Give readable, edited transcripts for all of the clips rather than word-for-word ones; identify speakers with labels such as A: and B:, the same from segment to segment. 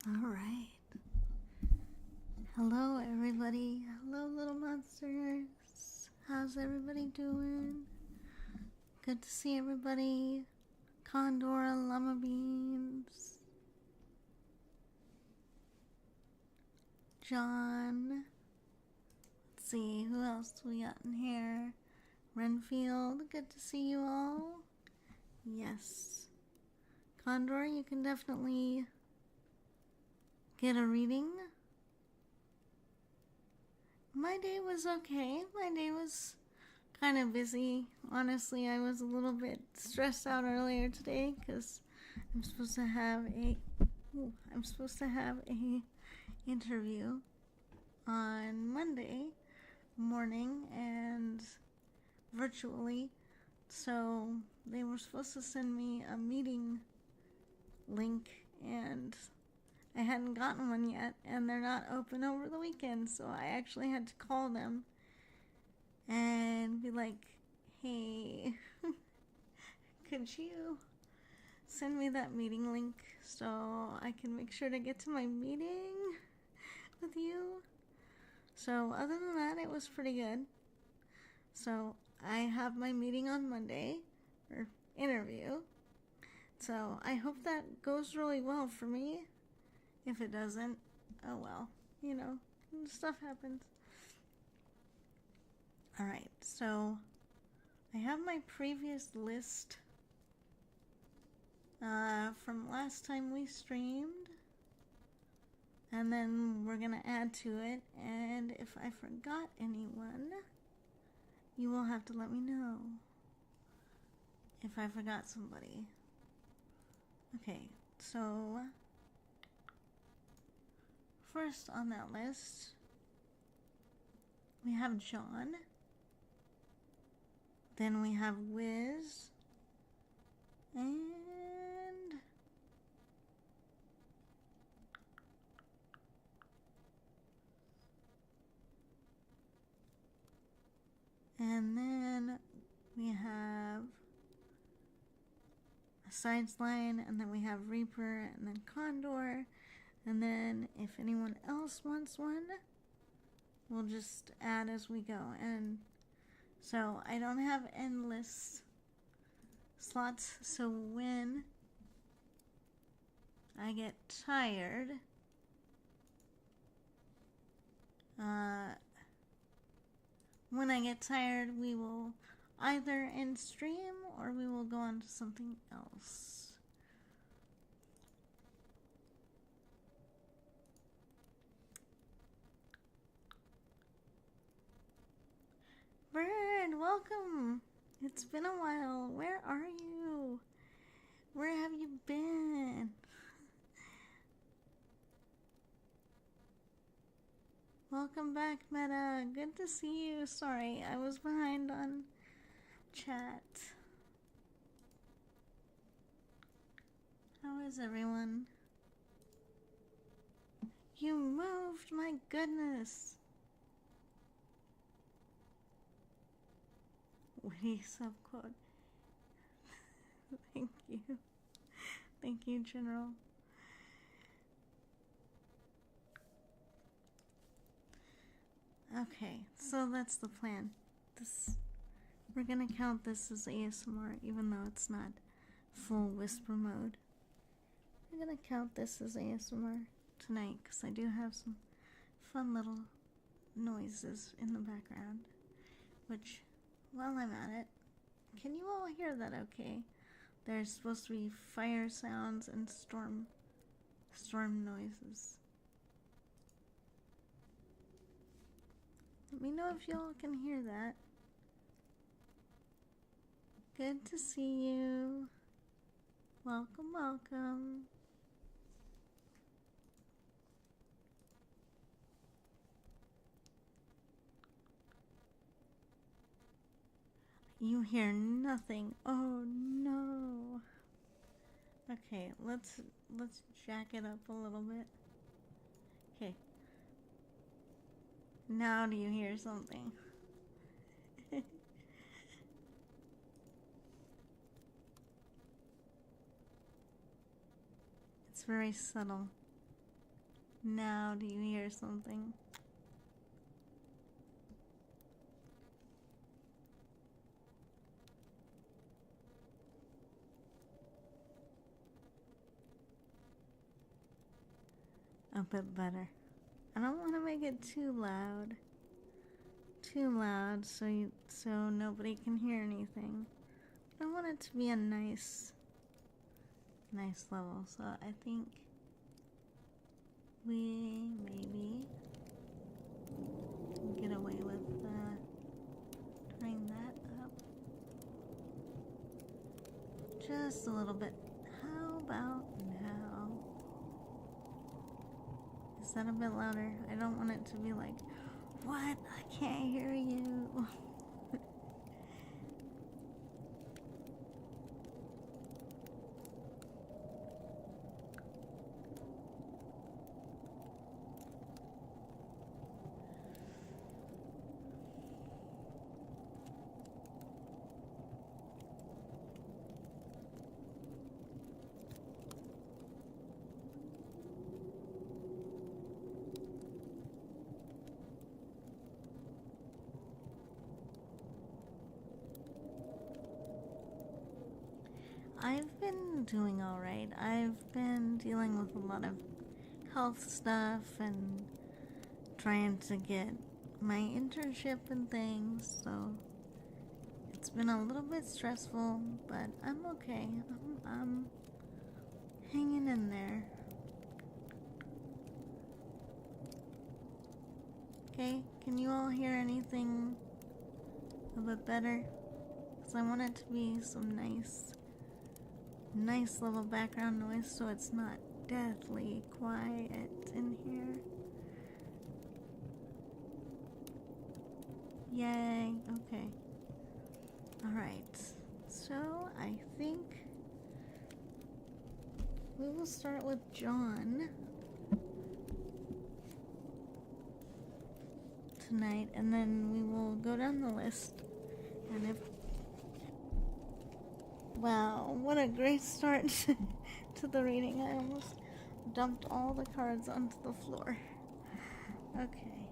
A: All right. Hello, everybody. Hello, little monsters. How's everybody doing? Good to see everybody. Condor, Llama Beans, John. Let's see, who else do we got in here? Renfield, good to see you all. Yes. Condor, you can definitely get a reading. My day was okay. My day was kind of busy. Honestly, I was a little bit stressed out earlier today because I'm supposed to have a interview on Monday morning and virtually. So they were supposed to send me a meeting link and I hadn't gotten one yet, and they're not open over the weekend, so I actually had to call them and be like, hey, could you send me that meeting link so I can make sure to get to my meeting with you? So other than that, it was pretty good. So I have my meeting on Monday, or interview. So I hope that goes really well for me. If it doesn't, oh well, stuff happens. Alright, so I have my previous list from last time we streamed, and then we're gonna add to it, and if I forgot anyone, you will have to let me know if I forgot somebody. Okay, so first on that list, we have John. Then we have Wiz. And then we have a Sides Line, and then we have Reaper, and then Condor. And then if anyone else wants one, we'll just add as we go. And so I don't have endless slots, so when I get tired, we will either end stream or we will go on to something else. Bird, welcome. It's been a while. Where are you? Where have you been? Welcome back, Meta. Good to see you. Sorry, I was behind on chat. How is everyone? You moved, my goodness. Witty subquote. Thank you. Thank you, General. Okay, so that's the plan. We're gonna count this as ASMR, even though it's not full whisper mode. We're gonna count this as ASMR tonight, because I do have some fun little noises in the background, which, while I'm at it, can you all hear that okay? There's supposed to be fire sounds and storm noises. Let me know if y'all can hear that. Good to see you. Welcome, welcome. You hear nothing. Oh no. Okay, let's jack it up a little bit. Okay. Now do you hear something? It's very subtle. Now, do you hear something? A bit better. I don't want to make it too loud. Too loud so nobody can hear anything. I want it to be a nice level. So I think we maybe can get away with turning that up just a little bit. How about now? Is that a bit louder? I don't want it to be like, what? I can't hear you. I've been doing alright. I've been dealing with a lot of health stuff and trying to get my internship and things, so it's been a little bit stressful, but I'm okay. I'm hanging in there. Okay, can you all hear anything a bit better? Because I want it to be some nice little background noise so it's not deathly quiet in here. Yay, okay. Alright, so I think we will start with John tonight, and then we will go down the list, and if... Wow, what a great start to the reading. I almost dumped all the cards onto the floor. Okay.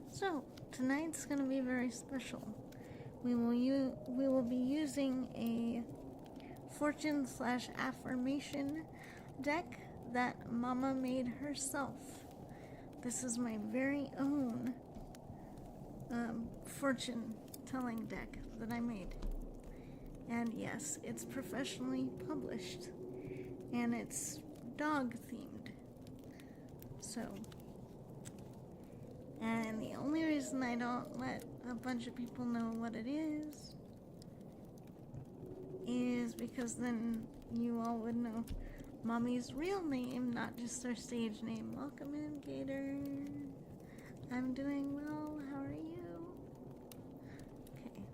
A: So, tonight's gonna be very special. We will be using a fortune/affirmation deck that Mama made herself. This is my very own fortune telling deck that I made. And yes, it's professionally published. And it's dog themed. So, and the only reason I don't let a bunch of people know what it is because then you all would know Mommy's real name, not just her stage name. Welcome in, Gator. I'm doing well. How are you? Okay.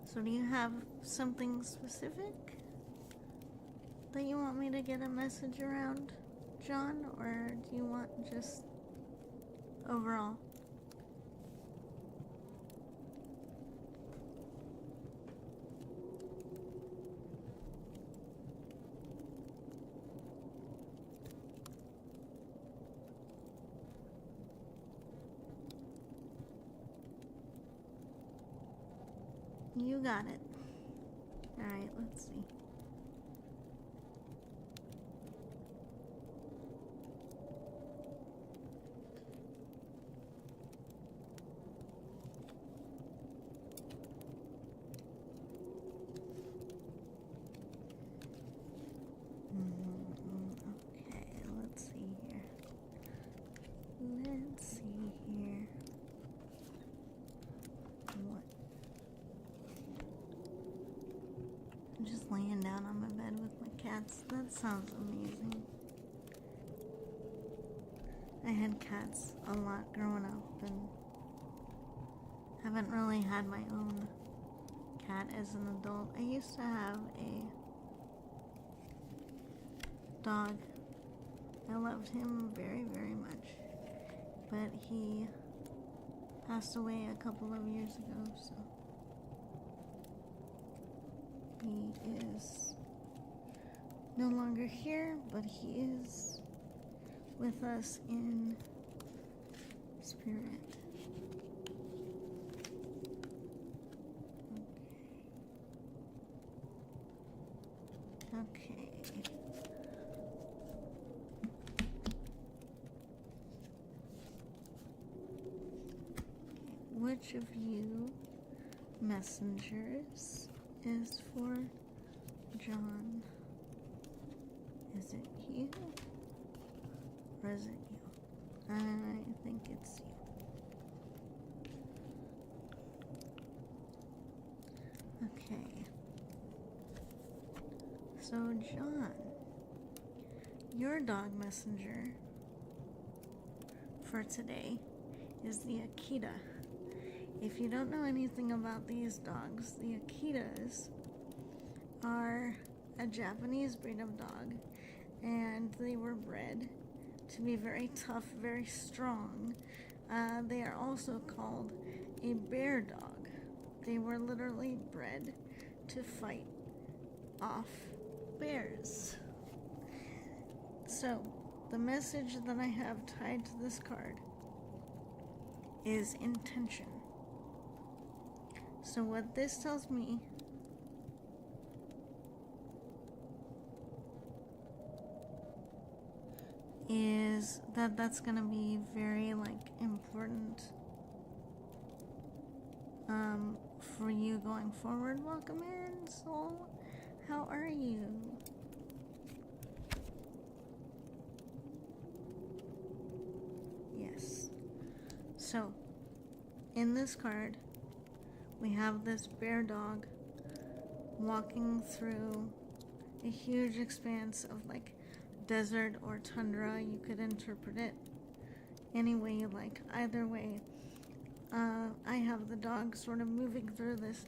A: So do you have something specific that you want me to get a message around, John? Or do you want just overall? You got it. Alright, let's see. Okay, let's see here. What? I'm just laying down on my bed with my cats. That sounds amazing. I had cats a lot growing up and haven't really had my own cat as an adult. I used to have a dog. I loved him very, very much. But he passed away a couple of years ago, so he is no longer here, but he is with us in spirit. Okay. Which of you messengers is for John? Is it you? Or is it you? I think it's you. Okay. So, John, your dog messenger for today is the Akita. If you don't know anything about these dogs, the Akitas are a Japanese breed of dog, and they were bred to be very tough, very strong. They are also called a bear dog. They were literally bred to fight off bears. So, the message that I have tied to this card is intention. So what this tells me is that that's going to be very important for you going forward. Welcome in, soul. How are you? Yes. So, in this card, we have this bear dog walking through a huge expanse of desert or tundra. You could interpret it any way you like. Either way, I have the dog sort of moving through this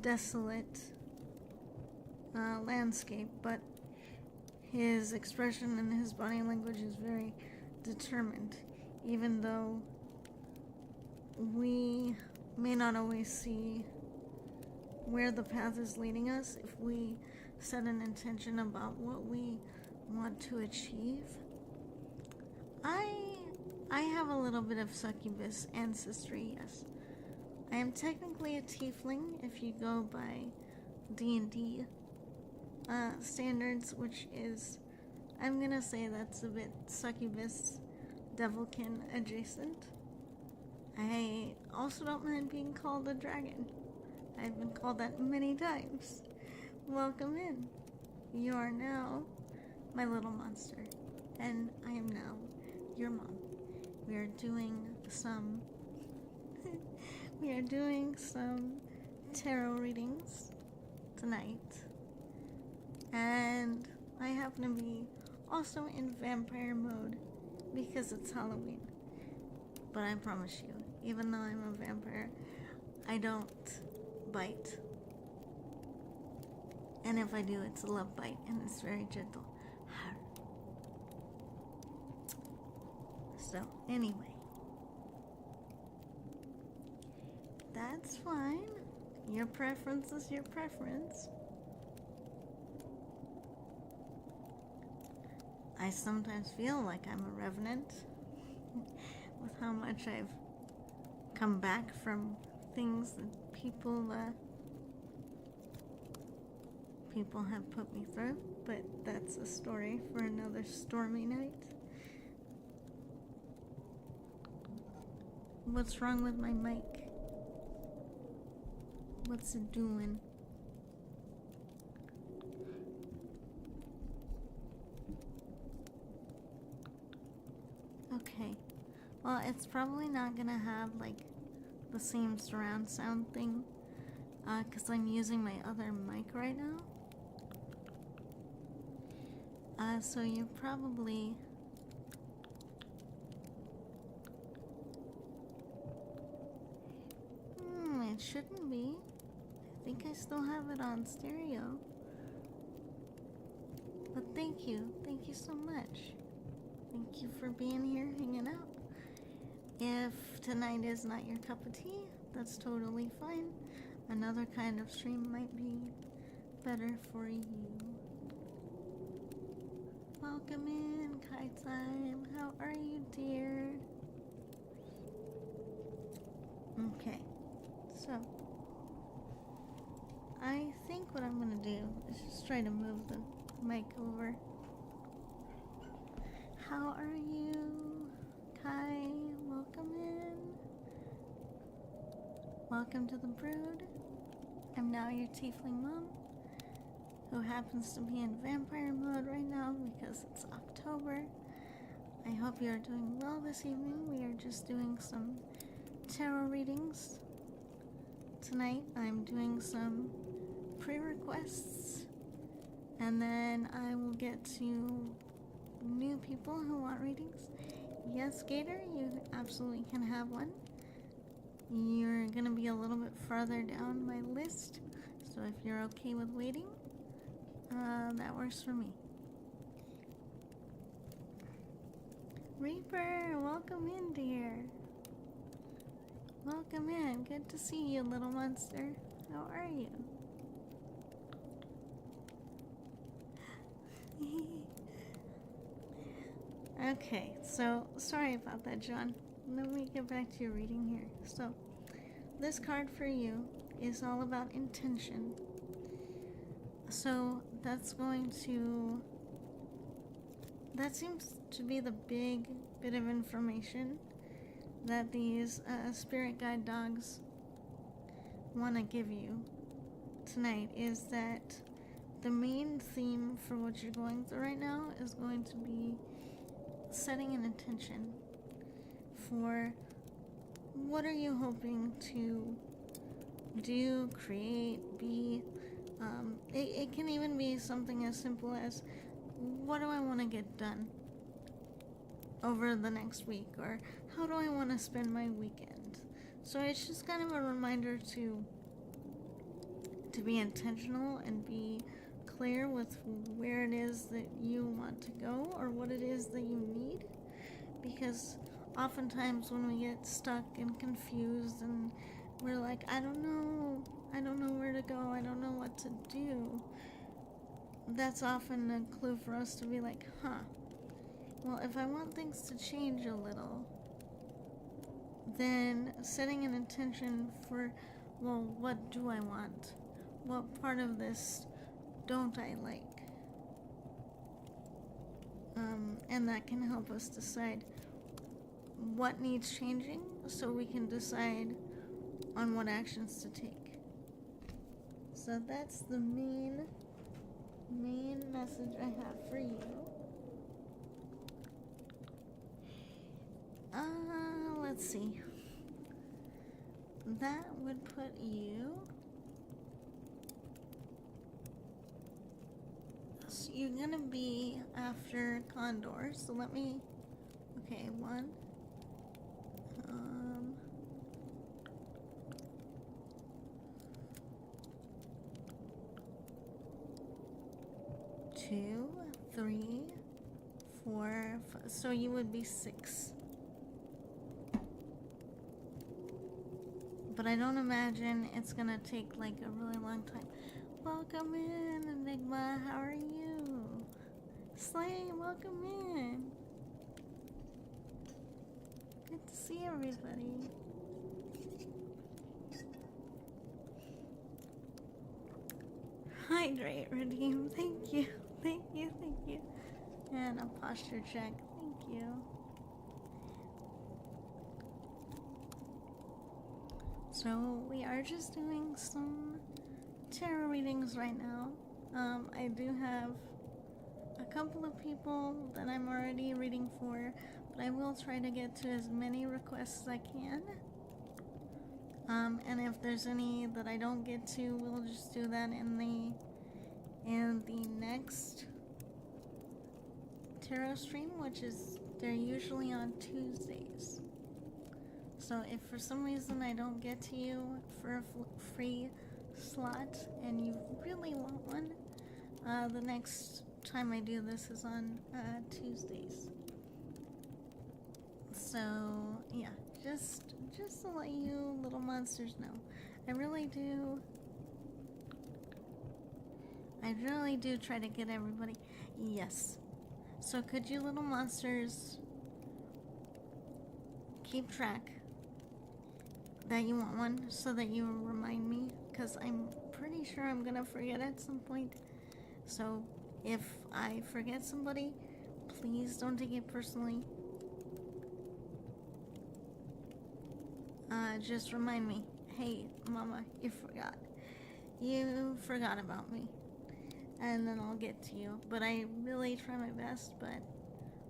A: desolate landscape, but his expression and his body language is very determined, even though we may not always see where the path is leading us. If we set an intention about what we want to achieve, I have a little bit of succubus ancestry, yes. I am technically a tiefling if you go by D&D standards, which is, I'm gonna say that's a bit succubus devilkin adjacent. I also don't mind being called a dragon. I've been called that many times. Welcome in. You are now my little monster, and I am now your mom. We are doing some tarot readings tonight, and I happen to be also in vampire mode because it's Halloween. But I promise you, even though I'm a vampire, I don't bite. And if I do, it's a love bite, and it's very gentle. So, anyway. That's fine. Your preference is your preference. I sometimes feel like I'm a revenant with how much I've come back from things that people have put me through, but that's a story for another stormy night. What's wrong with my mic? What's it doing? Okay. Well, it's probably not gonna have the same surround sound thing, because I'm using my other mic right now. So you're probably it shouldn't be. I think I still have it on stereo. But thank you so much. Thank you for being here, hanging out. If tonight is not your cup of tea, that's totally fine. Another kind of stream might be better for you. Welcome in, Kai Time. How are you, dear? Okay, so I think what I'm gonna do is just try to move the mic over. How are you, Kai? Welcome in. Welcome to the brood. I'm now your tiefling mom, who happens to be in vampire mode right now because it's October. I hope you're doing well this evening. We are just doing some tarot readings. Tonight I'm doing some pre-requests, and then I will get to new people who want readings. Yes, Gator, you absolutely can have one. You're gonna be a little bit farther down my list, so if you're okay with waiting, that works for me. Reaper, welcome in, dear. Welcome in. Good to see you, little monster. How are you? Okay, so sorry about that, John. Let me get back to your reading here. So, this card for you is all about intention. So, that seems to be the big bit of information that these spirit guide dogs want to give you tonight, is that the main theme for what you're going through right now is going to be setting an intention for what are you hoping to do, create, be. It can even be something as simple as, what do I want to get done over the next week, or how do I want to spend my weekend? So it's just kind of a reminder to be intentional and be clear with where it is that you want to go or what it is that you need, because oftentimes when we get stuck and confused and we're like, I don't know where to go, I don't know what to do, that's often a clue for us to be like, well, if I want things to change a little, then setting an intention for, well, what do I want? What part of this don't I like? And that can help us decide what needs changing so we can decide on what actions to take. So that's the main message I have for you. Let's see. That would put you... So you're gonna be after Condor, so let me... Okay, 1. 2, 3, 4, 5. So you would be 6. But I don't imagine it's gonna take like a really long time. Welcome in, Enigma. How are you? Slay, welcome in. Good to see everybody. Hydrate, Redeem. Thank you. Thank you. And a posture check. Thank you. So we are just doing some tarot readings right now. I do have a couple of people that I'm already reading for, but I will try to get to as many requests as I can. And if there's any that I don't get to, we'll just do that in the next tarot stream, which is, they're usually on Tuesdays. So if for some reason I don't get to you for a free slot and you really want one, the next time I do this is on Tuesdays. So yeah, just to let you little monsters know, I really do try to get everybody. Yes, So could you little monsters keep track that you want one so that you remind me? Because I'm pretty sure I'm gonna forget at some point. So if I forget somebody, please don't take it personally. Just remind me, hey, Mama, you forgot. You forgot about me. And then I'll get to you. But I really try my best, but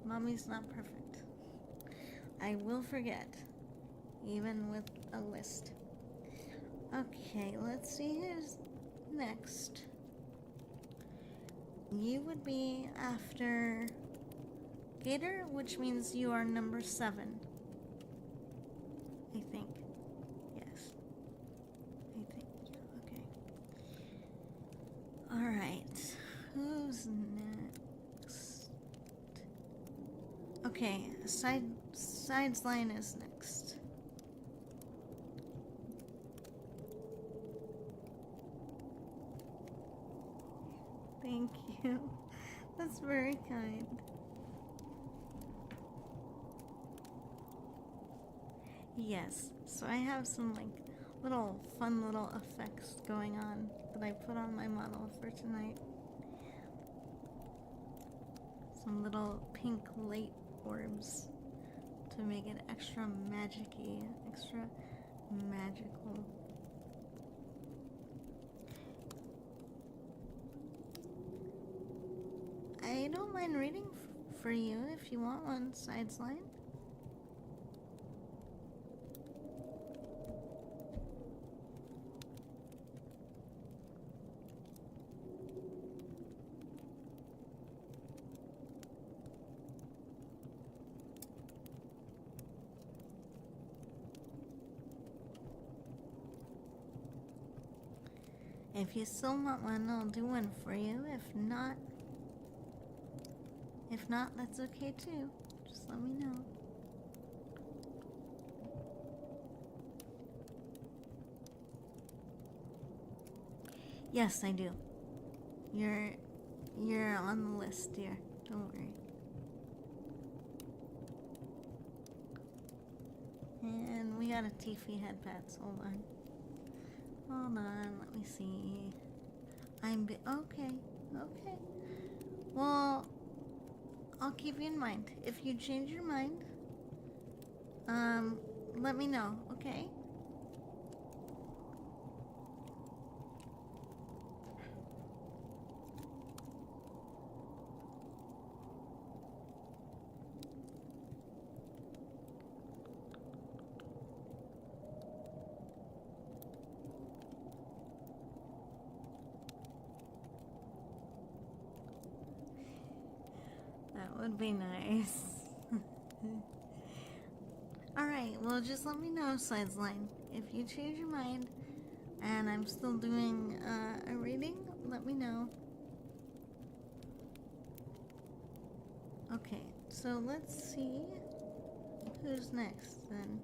A: Mommy's not perfect. I will forget, even with a list. Okay, let's see who's next. You would be after Gator, which means you are number 7. I think. Yes. I think, yeah, okay. Alright. Who's next? Okay, Sides line is next. Thank you. That's very kind. Yes, so I have some like fun little effects going on that I put on my model for tonight. Some little pink light orbs to make it extra magic-y, extra magical. I don't mind reading for you if you want one, Sides line. If you still want one, I'll do one for you. If not, that's okay too. Just let me know. Yes, I do. You're on the list, dear. Don't worry. And we got a Tiffy head pets. Hold on. Hold on. Let me see. Okay. Okay. Well, I'll keep you in mind. If you change your mind, let me know. Okay. That would be nice. Alright, well just let me know, Sides line. If you change your mind and I'm still doing a reading, let me know. Okay, so let's see who's next then.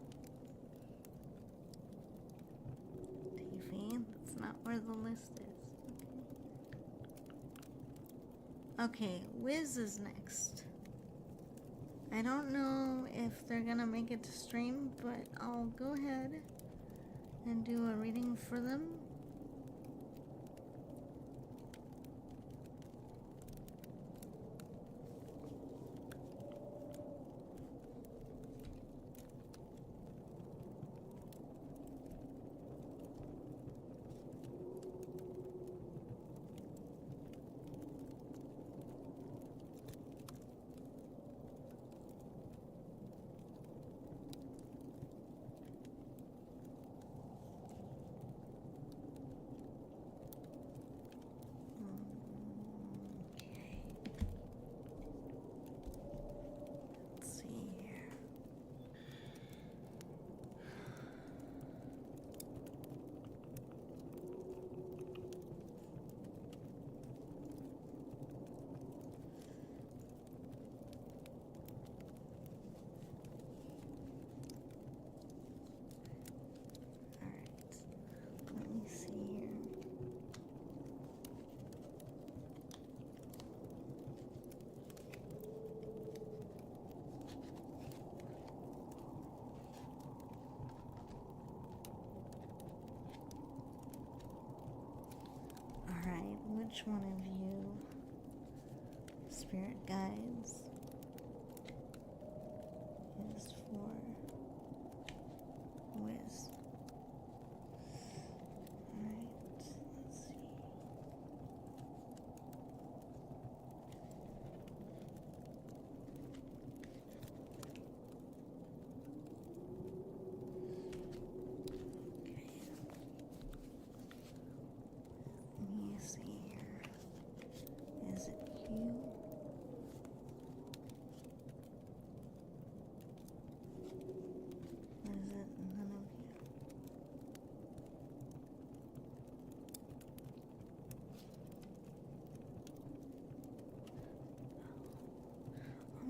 A: Tiffy, that's not where the list is. Okay, Wiz is next. I don't know if they're gonna make it to stream, but I'll go ahead and do a reading for them. which one of you, spirit guides, is for Wiz. Alright, let's see. Okay. Let me see here. Is it you? Or is it none of you?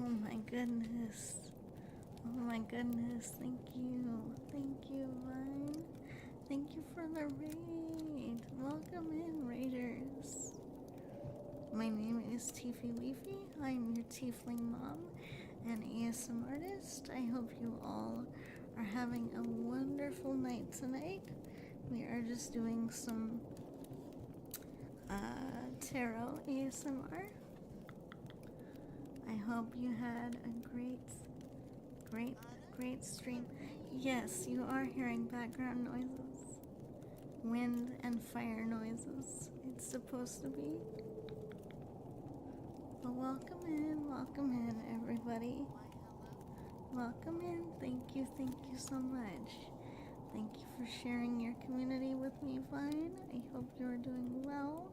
A: Oh my goodness. Oh my goodness. Thank you. Thank you, Vine. Thank you for the raid. Welcome in, raiders. My name is Tiffy Leafy. I'm your tiefling mom and ASM artist. I hope you all are having a wonderful night tonight. We are just doing some tarot ASMR. I hope you had a great stream. Yes, you are hearing background noises. Wind and fire noises. It's supposed to be. But welcome in everybody. Welcome in. Thank you so much. Thank you for sharing your community with me, Vine. I hope you are doing well.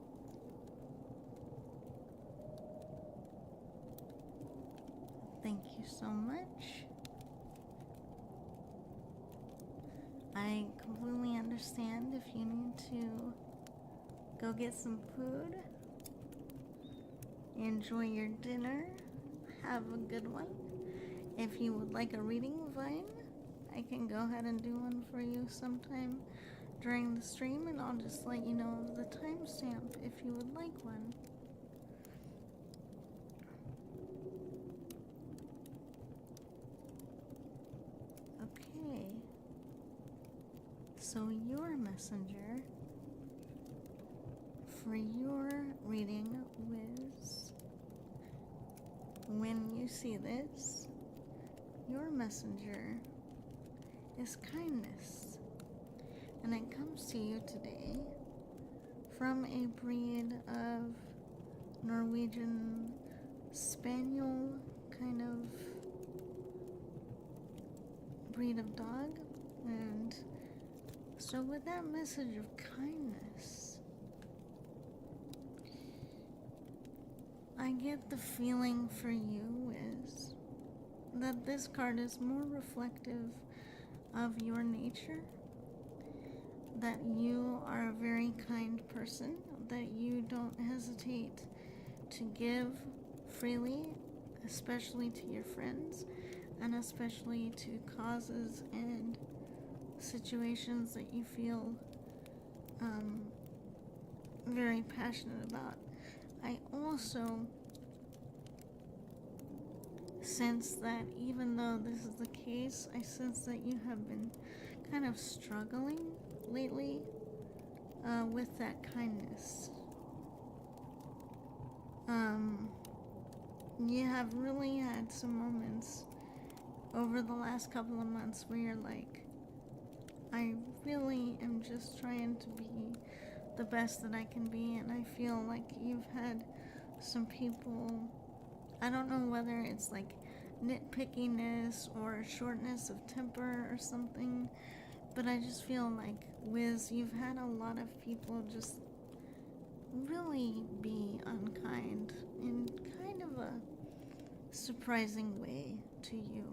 A: Thank you so much. I completely understand if you need to go get some food, enjoy your dinner, have a good one. If you would like a reading, Vine, I can go ahead and do one for you sometime during the stream, and I'll just let you know of the timestamp if you would like one. Okay. So your messenger for your reading was, when you see this, your messenger is kindness, and it comes to you today from a breed of Norwegian Spaniel kind of breed of dog. And so with that message of kindness, I get the feeling for you is that this card is more reflective of your nature, that you are a very kind person, that you don't hesitate to give freely, especially to your friends, and especially to causes and situations that you feel very passionate about. I also sense that even though this is the case, I sense that you have been kind of struggling lately with that kindness. You have really had some moments over the last couple of months where you're like, I really am just trying to be the best that I can be, and I feel like you've had some people, I don't know whether it's like nitpickiness or shortness of temper or something, but I just feel like, Wiz, you've had a lot of people just really be unkind in kind of a surprising way to you.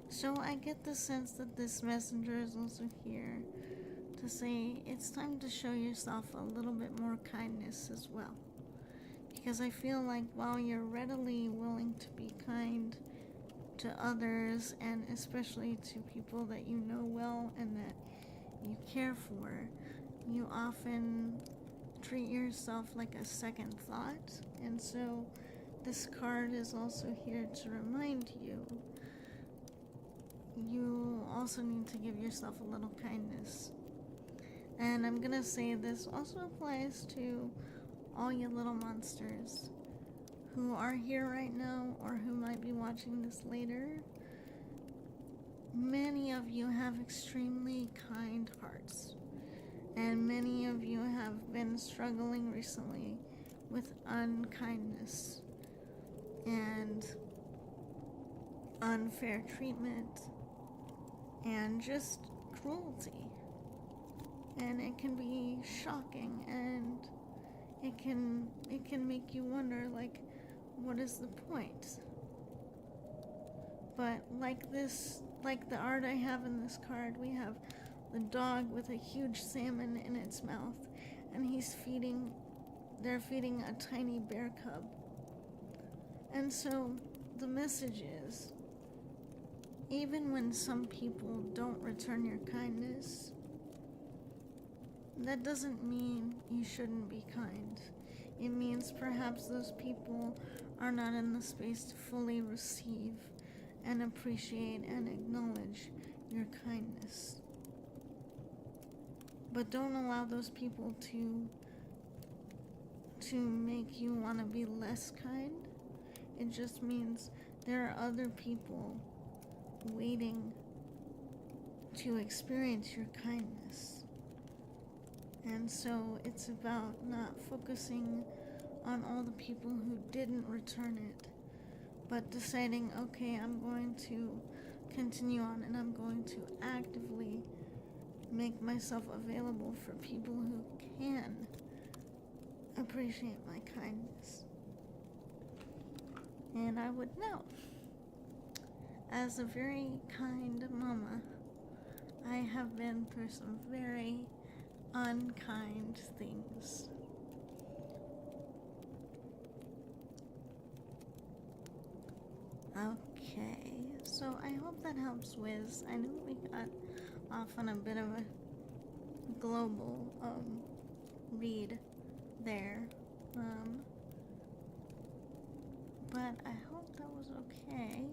A: So I get the sense that this messenger is also here to say it's time to show yourself a little bit more kindness as well. Because I feel like while you're readily willing to be kind to others, and especially to people that you know well and that you care for, you often treat yourself like a second thought. And so this card is also here to remind you, you also need to give yourself a little kindness And I'm gonna say this also applies to all you little monsters who are here right now or who might be watching this later. Many of you have extremely kind hearts, and many of you have been struggling recently with unkindness and unfair treatment and just cruelty. And it can be shocking, and it can make you wonder, like, what is the point? But like the art I have in this card, we have the dog with a huge salmon in its mouth, and they're feeding a tiny bear cub. And so the message is, even when some people don't return your kindness, that doesn't mean you shouldn't be kind. It means perhaps those people are not in the space to fully receive and appreciate and acknowledge your kindness. But don't allow those people to make you want to be less kind. It just means there are other people waiting to experience your kindness. And so it's about not focusing on all the people who didn't return it, but deciding, okay, I'm going to continue on, and I'm going to actively make myself available for people who can appreciate my kindness. And I would know, as a very kind mama, I have been through some very unkind things. Okay, so I hope that helps, Wiz. I know we got off on a bit of a global read there, but I hope that was okay.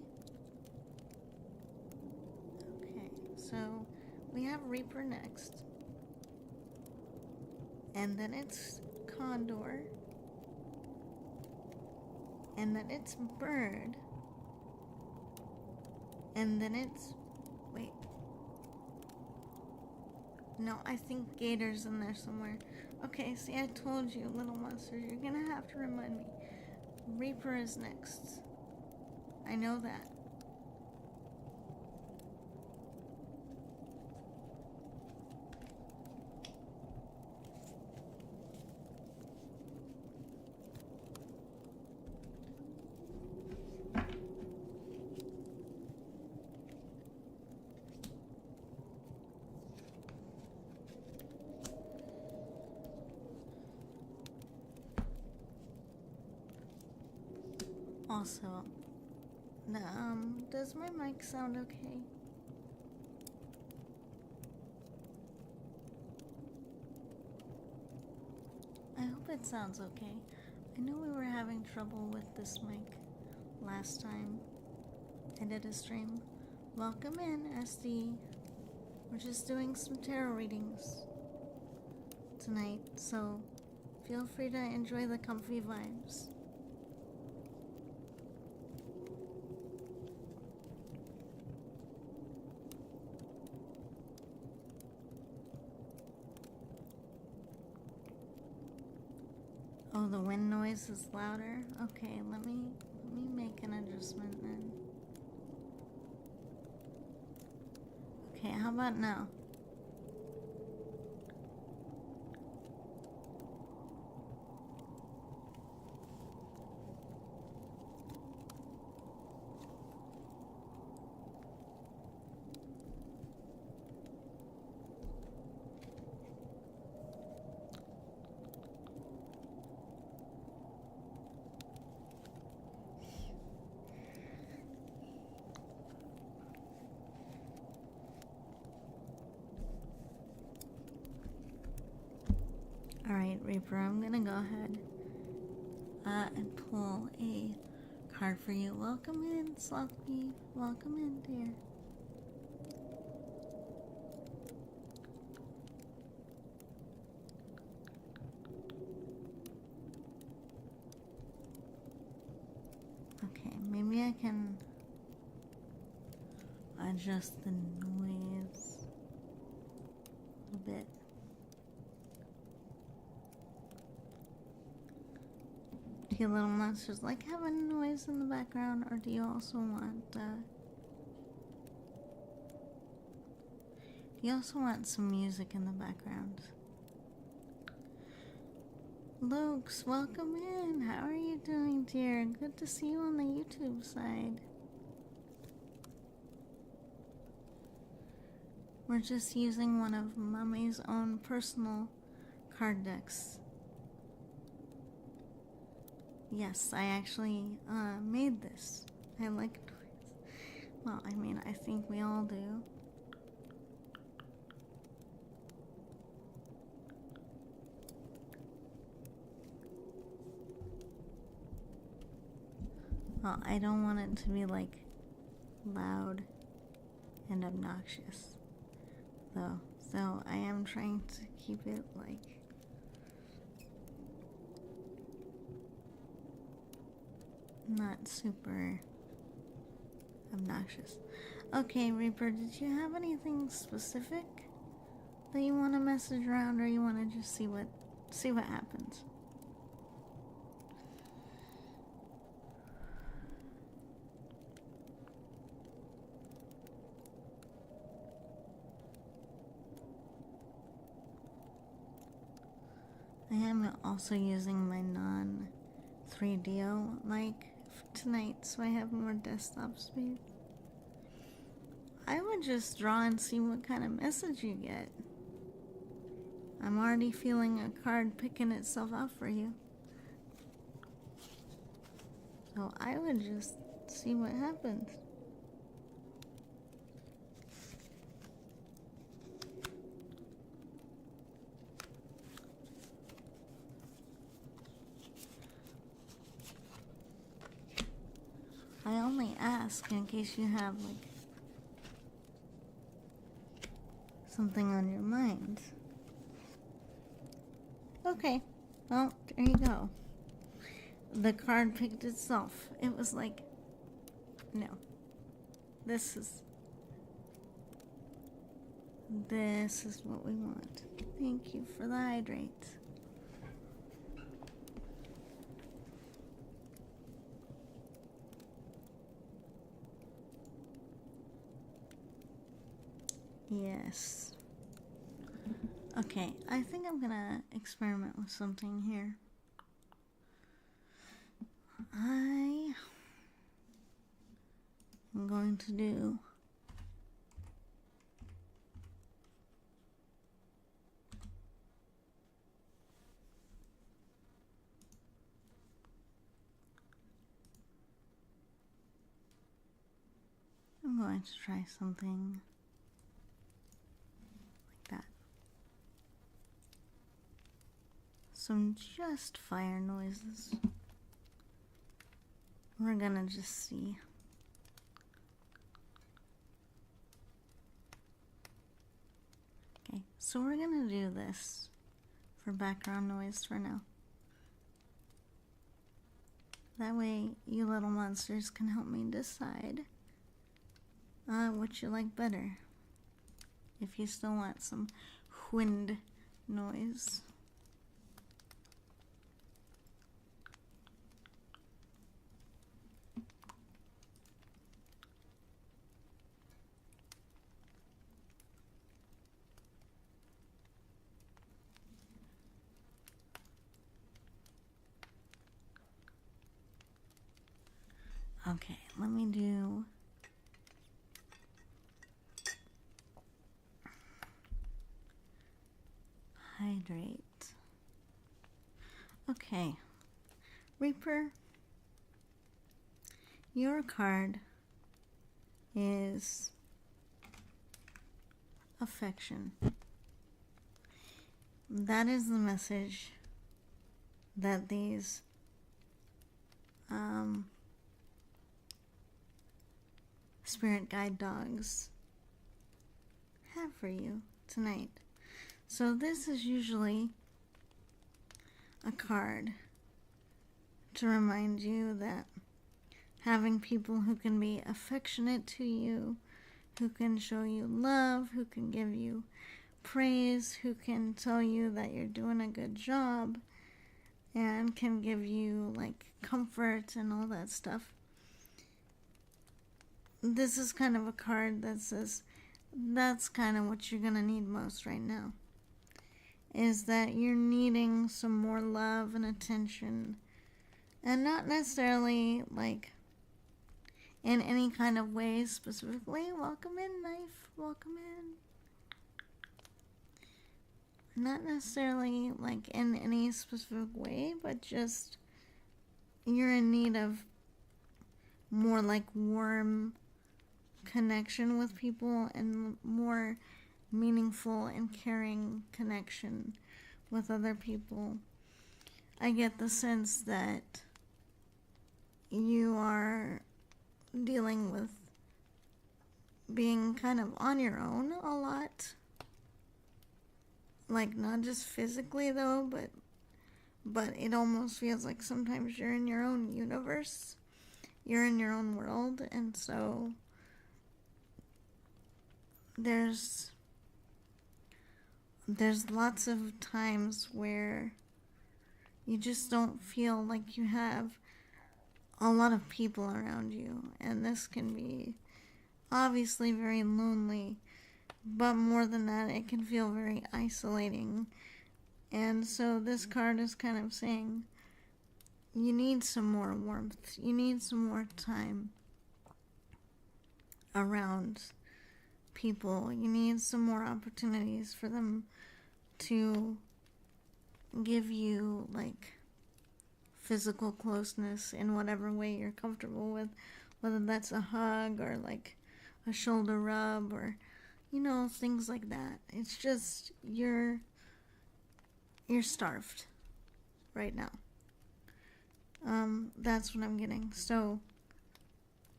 A: Okay, so we have Reaper next, and then it's Condor, and then it's Bird, and then it's, wait, no, I think Gator's in there somewhere. Okay, see, I told you, little monsters, you're gonna have to remind me. Reaper is next. I know that. Also, does my mic sound okay? I hope it sounds okay. I know we were having trouble with this mic last time I did a stream. Welcome in, SD. We're just doing some tarot readings tonight, so feel free to enjoy the comfy vibes. Oh, the wind noise is louder? Okay, let me make an adjustment then. Okay, how about now? Alright, Reaper, I'm gonna go ahead and pull a card for you. Welcome in, Slothby. Welcome in, dear. I can adjust the noise a bit. Do you little monsters like having noise in the background, or do you also want some music in the background? Lokes, welcome in. How are you doing, dear? Good to see you on the YouTube side. We're just using one of Mommy's own personal card decks. Yes, I actually made this. I like noise. Well, I mean, I think we all do. Well, I don't want it to be like loud and obnoxious, though. So I am trying to keep it like not super obnoxious. Okay, Reaper, did you have anything specific that you want to message around, or you want to just see what happens? I am also using my non-3DO mic tonight, so I have more desktop space. I would just draw and see what kind of message you get. I'm already feeling a card picking itself out for you. So I would just see what happens. I only ask in case you have like something on your mind. Okay, well, there you go. The card picked itself. It was like, no, this is what we want. Thank you for the hydrate. Yes. Okay, I think I'm gonna experiment with something here. I am going to do try something like that. Some just fire noises. We're gonna just see. Okay, so we're gonna do this for background noise for now. That way you little monsters can help me decide what you like better. If you still want some wind noise. Okay, let me do hydrate. Okay, Reaper, your card is affection. That is the message that these spirit guide dogs have for you tonight. So this is usually a card to remind you that having people who can be affectionate to you, who can show you love, who can give you praise, who can tell you that you're doing a good job, and can give you like comfort and all that stuff. This is kind of a card that says that's kind of what you're gonna need most right now, is that you're needing some more love and attention, and not necessarily like in any kind of way specifically. Welcome in, knife. Welcome in. Not necessarily like in any specific way, but just you're in need of more like warm connection with people and more meaningful and caring connection with other people. I get the sense that you are dealing with being kind of on your own a lot. Like, not just physically though, but it almost feels like sometimes you're in your own universe. You're in your own world, and so there's lots of times where you just don't feel like you have a lot of people around you, and this can be obviously very lonely, but more than that, it can feel very isolating. And so this card is kind of saying you need some more warmth, you need some more time around people, you need some more opportunities for them to give you like physical closeness in whatever way you're comfortable with, whether that's a hug or like a shoulder rub or, you know, things like that. It's just you're starved right now. That's what I'm getting. So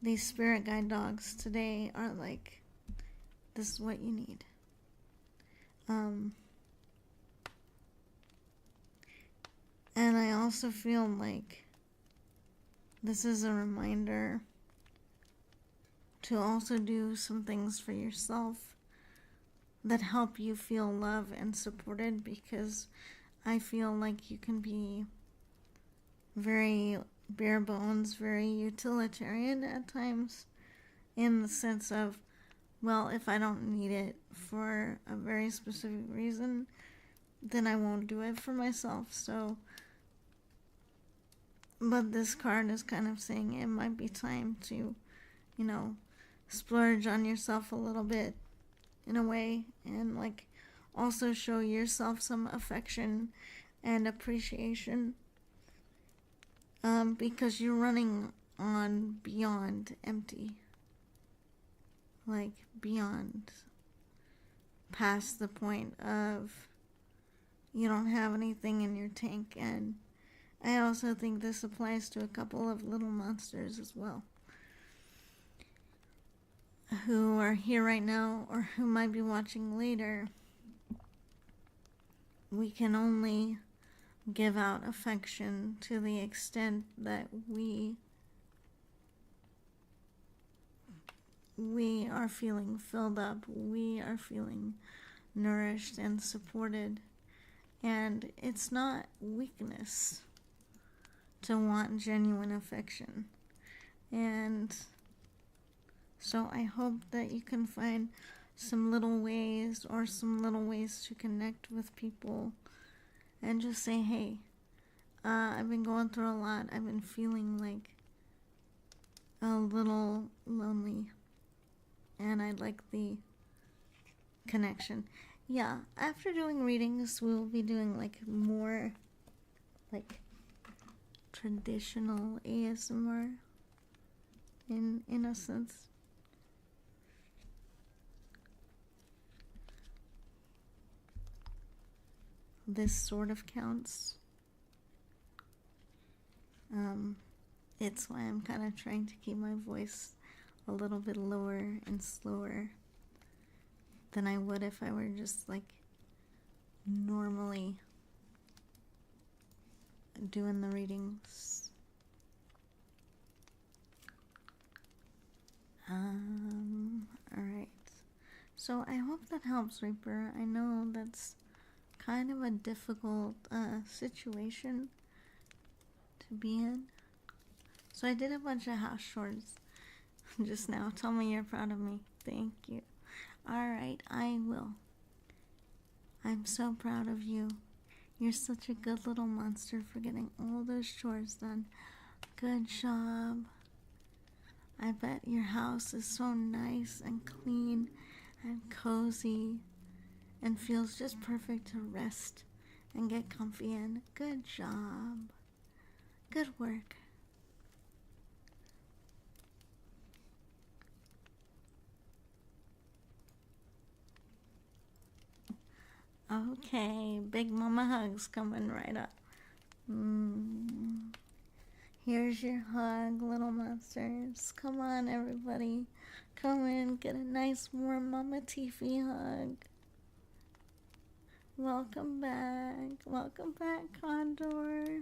A: these spirit guide dogs today are like, this is what you need. And I also feel like this is a reminder to also do some things for yourself that help you feel loved and supported, because I feel like you can be very bare bones, very utilitarian at times, in the sense of, well, if I don't need it for a very specific reason, then I won't do it for myself. So, but this card is kind of saying it might be time to, you know, splurge on yourself a little bit in a way, and like also show yourself some affection and appreciation, because you're running on beyond empty, like beyond past the point of you don't have anything in your tank. And I also think this applies to a couple of little monsters as well, who are here right now or who might be watching later. We can only give out affection to the extent that we are feeling filled up, we are feeling nourished and supported. And it's not weakness to want genuine affection. And so I hope that you can find some little ways to connect with people and just say, hey, I've been going through a lot. I've been feeling like a little lonely, and I'd like the connection. Yeah, after doing readings, we'll be doing like more like traditional ASMR in a sense. This sort of counts. It's why I'm kind of trying to keep my voice a little bit lower and slower than I would if I were just like normally doing the readings. Alright. So I hope that helps, Reaper. I know that's kind of a difficult situation to be in. So I did a bunch of house chores just now. Tell me you're proud of me. Thank you. Alright, I will. I'm so proud of you. You're such a good little monster for getting all those chores done. Good job. I bet your house is so nice and clean and cozy and feels just perfect to rest and get comfy in. Good job. Good work. Okay, big mama hugs coming right up. Here's your hug, little monsters. Come on, everybody. Come in, get a nice warm Mama Tiffy hug. Welcome back. Welcome back, Condor.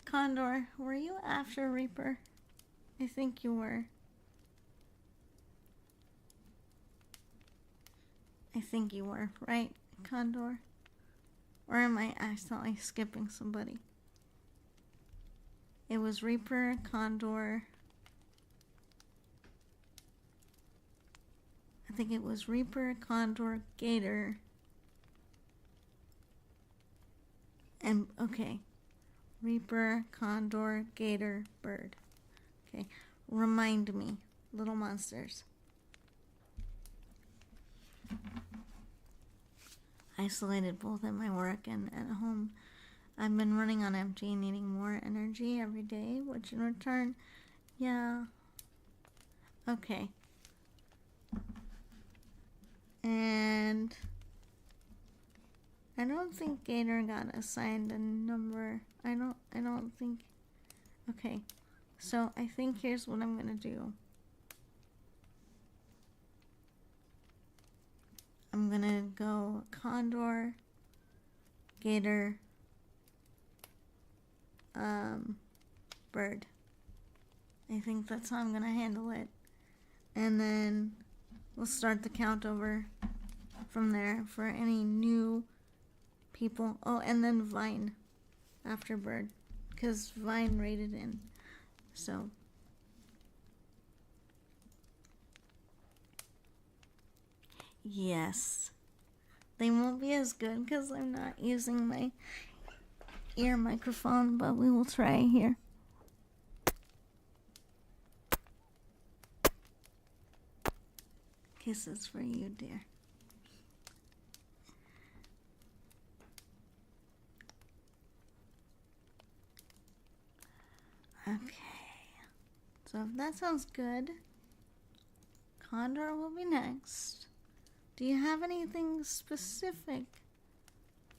A: Condor, were you after Reaper? I think you were. I think you were, right, Condor? Or am I accidentally skipping somebody? It was Reaper, Condor. I think it was Reaper, Condor, Gator. And, okay. Reaper, Condor, Gator, Bird. Okay. Remind me, little monsters. Isolated both at my work and at home. I've been running on empty and needing more energy every day, which in return, yeah. Okay. And I don't think Gator got assigned a number. I don't think. Okay. So I think here's what I'm gonna do. I'm gonna go Condor, Gator, Bird. I think that's how I'm gonna handle it. And then we'll start the count over from there for any new people. Oh, and then Vine after Bird, because Vine rated in. So yes, they won't be as good because I'm not using my ear microphone, but we will try here. Kisses for you, dear. Okay, so if that sounds good, Condor will be next. Do you have anything specific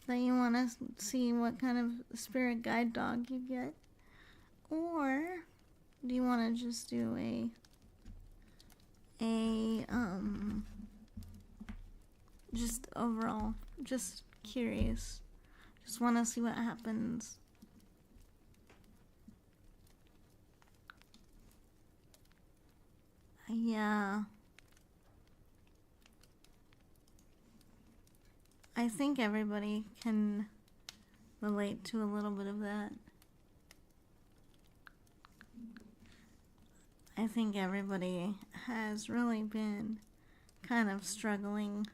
A: that you want to see what kind of spirit guide dog you get? Or do you want to just do just overall, just curious, just want to see what happens? Yeah, I think everybody can relate to a little bit of that. I think everybody has really been kind of struggling.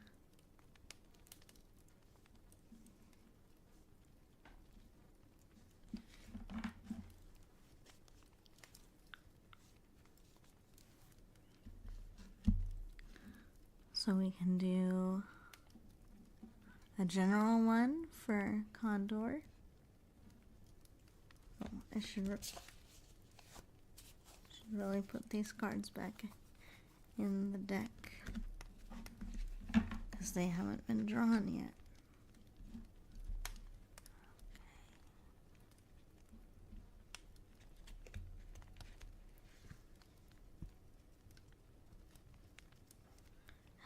A: So we can do a general one for Condor. Oh, I should really put these cards back in the deck because they haven't been drawn yet.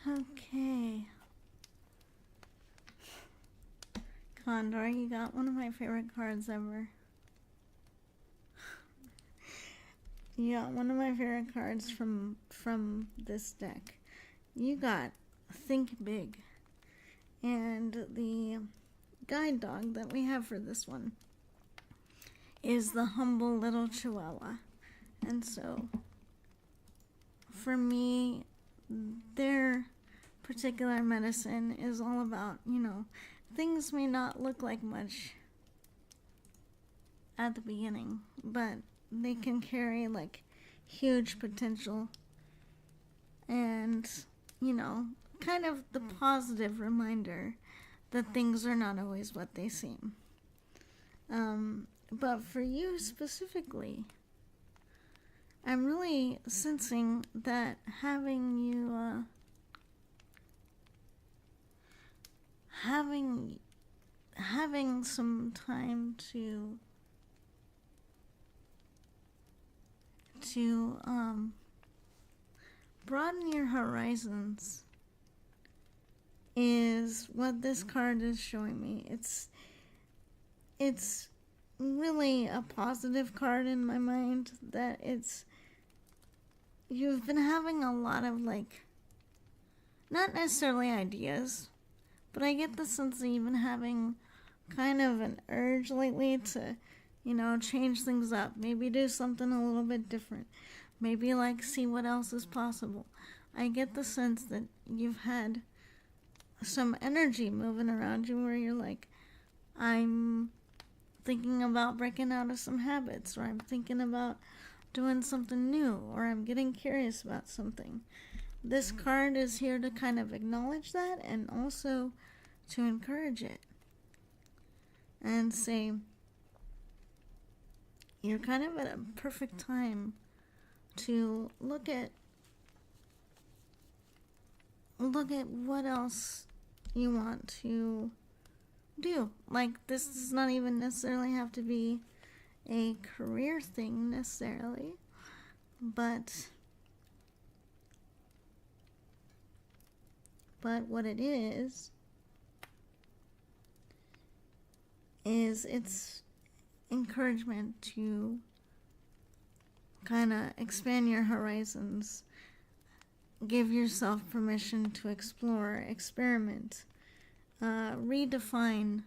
A: Okay. Condor, you got one of my favorite cards ever. Yeah, one of my favorite cards from this deck. You got Think Big. And the guide dog that we have for this one is the Humble Little Chihuahua. And so, for me, their particular medicine is all about, things may not look like much at the beginning, but they can carry like huge potential and, kind of the positive reminder that things are not always what they seem. But for you specifically, I'm really sensing that having you, having some time to broaden your horizons is what this card is showing me. It's really a positive card in my mind, that you've been having a lot of not necessarily ideas, but I get the sense that you've been having kind of an urge lately to, change things up, maybe do something a little bit different, maybe see what else is possible. I get the sense that you've had some energy moving around you where you're like, I'm thinking about breaking out of some habits, or I'm thinking about doing something new, or I'm getting curious about something. This card is here to kind of acknowledge that and also to encourage it and say, you're kind of at a perfect time to look at what else you want to do. This does not even necessarily have to be a career thing necessarily, but what it is it's encouragement to kind of expand your horizons, give yourself permission to explore, experiment, redefine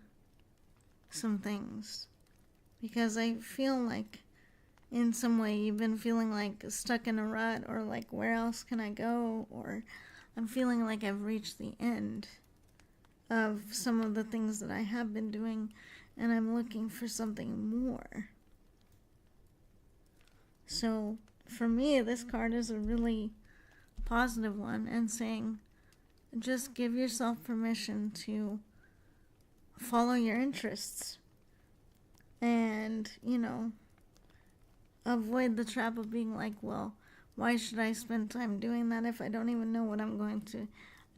A: some things. Because I feel like in some way you've been feeling stuck in a rut, or where else can I go, or I'm feeling like I've reached the end of some of the things that I have been doing, and I'm looking for something more. So for me, this card is a really positive one, and saying, just give yourself permission to follow your interests and, avoid the trap of being well, why should I spend time doing that if I don't even know what I'm going to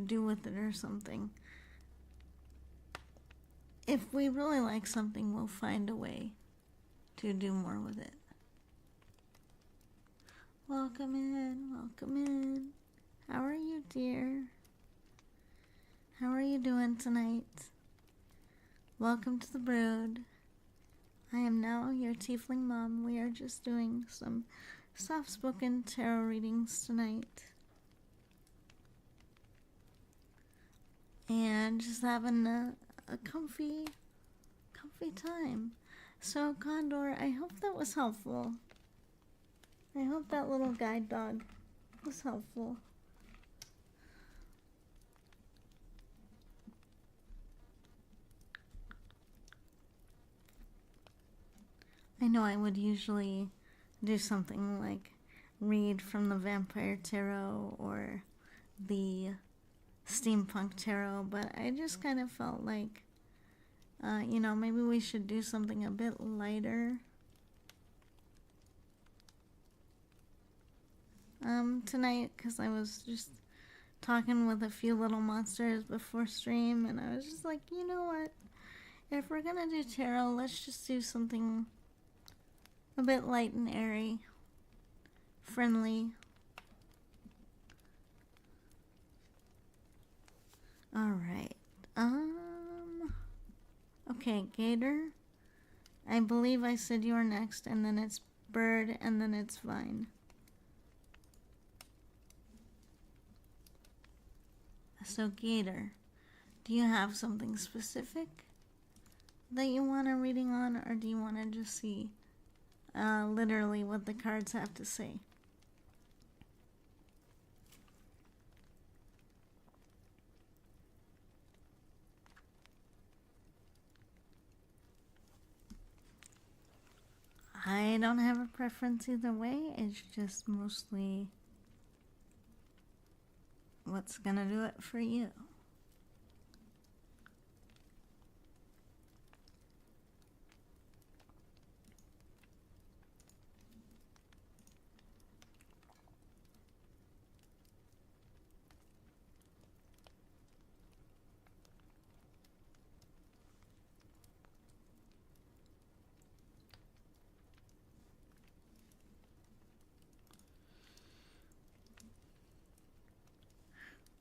A: do with it or something. If we really like something, we'll find a way to do more with it. Welcome in, welcome in. How are you, dear? How are you doing tonight? Welcome to the Brood. I am now your tiefling mom. We are just doing some soft-spoken tarot readings tonight. And just having a comfy time. So, Condor, I hope that was helpful. I hope that little guide dog was helpful. I know I would usually do something like read from the Vampire Tarot or the Steampunk Tarot, but I just kind of felt like, maybe we should do something a bit lighter. Tonight, because I was just talking with a few little monsters before stream, and I was just like, you know what? If we're gonna do tarot, let's just do something a bit light and airy, friendly. Alright. Okay, Gator. I believe I said you were next, and then it's bird, and then it's vine. So gator, do you have something specific that you want a reading on, or do you want to just see literally what the cards have to say? I don't have a preference either way. It's just mostly what's gonna do it for you.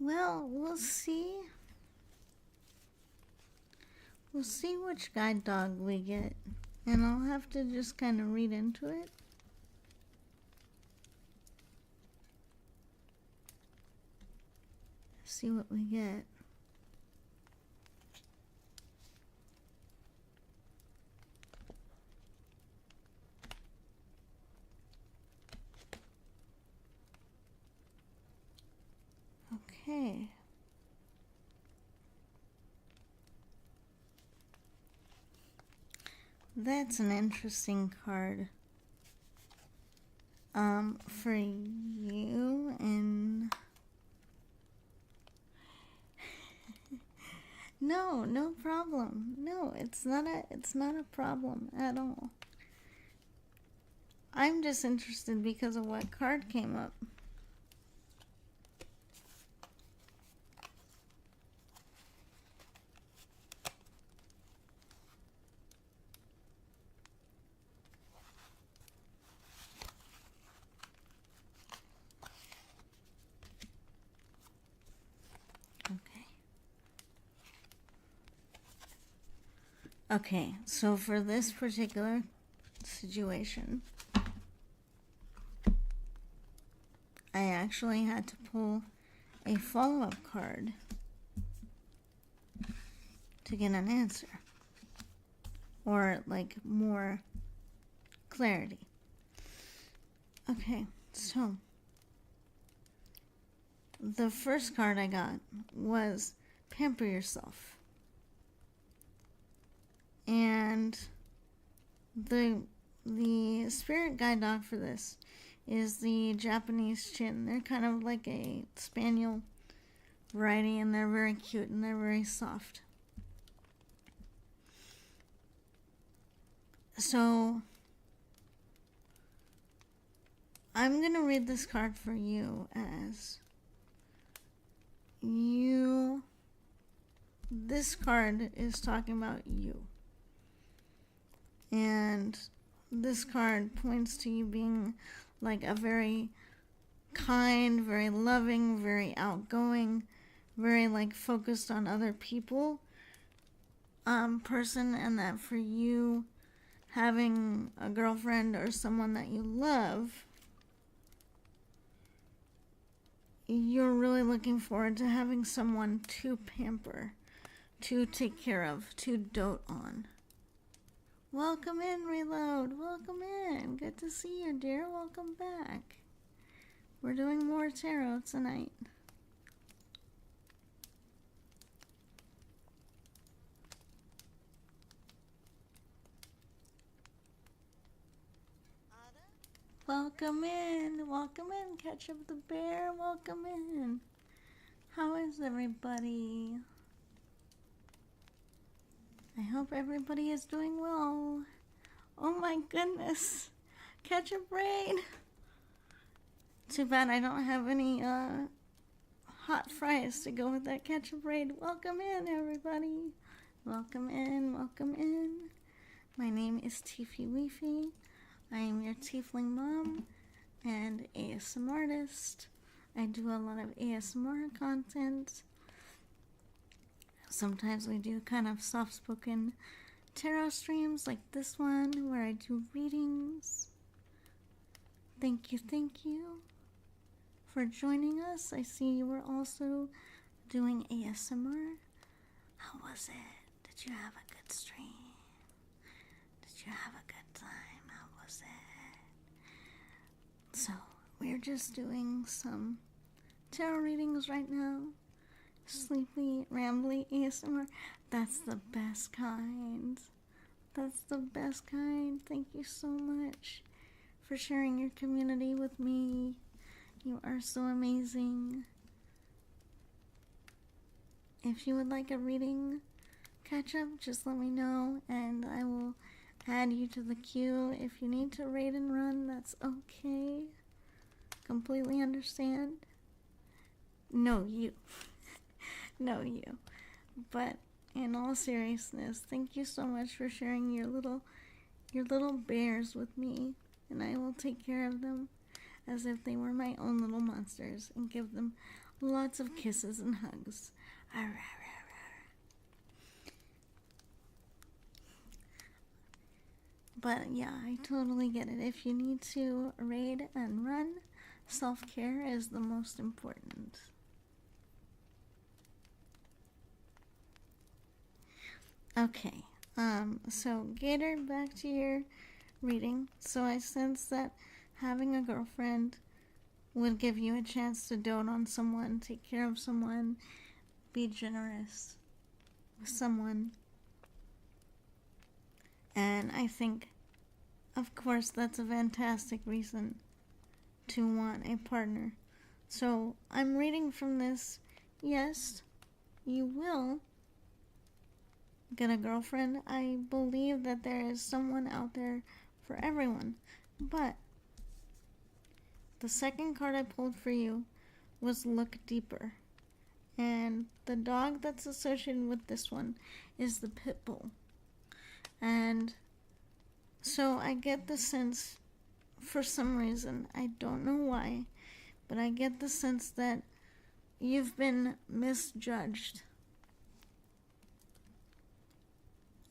A: Well, we'll see. We'll see which guide dog we get, and I'll have to just kind of read into it. See what we get. Okay. That's an interesting card. For you, and no problem. No, it's not a problem at all. I'm just interested because of what card came up. Okay, so for this particular situation, I actually had to pull a follow-up card to get an answer, or like more clarity. Okay, so the first card I got was Pamper Yourself. And the spirit guide dog for this is the Japanese Chin. They're kind of like a spaniel variety, and they're very cute and they're very soft. So I'm going to read this card for you as you. This card is talking about you. And this card points to you being like a very kind, very loving, very outgoing, very like focused on other people person, and that for you having a girlfriend or someone that you love, you're really looking forward to having someone to pamper, to take care of, to dote on. Welcome in, Reload. Welcome in. Good to see you, dear. Welcome back. We're doing more tarot tonight. Welcome in. Welcome in. Catch Up the Bear. Welcome in. How is everybody? I hope everybody is doing well. Oh my goodness. Ketchup rain. Too bad I don't have any hot fries to go with that ketchup raid. Welcome in, everybody. Welcome in, welcome in. My name is Tiffy Weefy. I am your tiefling mom and ASMR artist. I do a lot of ASMR content. Sometimes we do kind of soft-spoken tarot streams like this one where I do readings. Thank you for joining us. I see you were also doing ASMR. How was it? Did you have a good stream? Did you have a good time? How was it? So, we're just doing some tarot readings right now. Sleepy, rambly ASMR. That's the best kind. That's the best kind. Thank you so much for sharing your community with me. You are so amazing. If you would like a reading catch up, just let me know and I will add you to the queue. If you need to raid and run, that's okay. Completely understand. No, you. No, you. But in all seriousness, thank you so much for sharing your little bears with me, and I will take care of them as if they were my own little monsters and give them lots of kisses and hugs. But yeah, I totally get it. If you need to raid and run, self-care is the most important. Okay, so Gator, back to your reading. So I sense that having a girlfriend would give you a chance to dote on someone, take care of someone, be generous with someone. And I think, of course, that's a fantastic reason to want a partner. So I'm reading from this. Yes, you will get a girlfriend. I believe that there is someone out there for everyone. But the second card I pulled for you was Look Deeper. And the dog that's associated with this one is the pit bull. And so I get the sense, for some reason, I don't know why, but I get the sense that you've been misjudged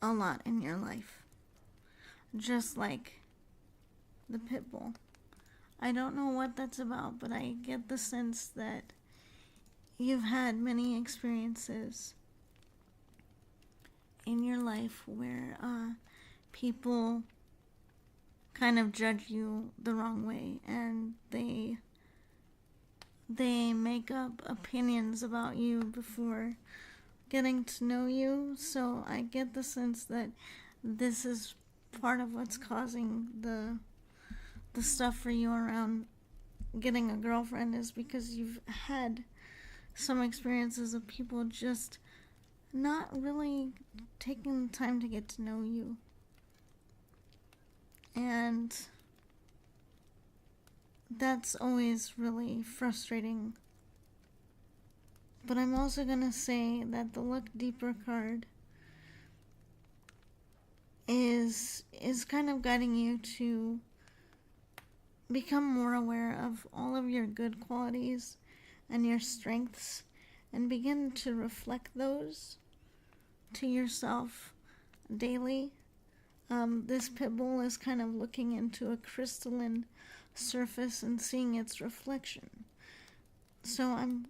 A: a lot in your life. Just like the pit bull. I don't know what that's about, but I get the sense that you've had many experiences in your life where people kind of judge you the wrong way, and they make up opinions about you before getting to know you. So I get the sense that this is part of what's causing the stuff for you around getting a girlfriend, is because you've had some experiences of people just not really taking the time to get to know you. And that's always really frustrating. But I'm also going to say that the Look Deeper card is kind of guiding you to become more aware of all of your good qualities and your strengths, and begin to reflect those to yourself daily. This pit bull is kind of looking into a crystalline surface and seeing its reflection. So I'm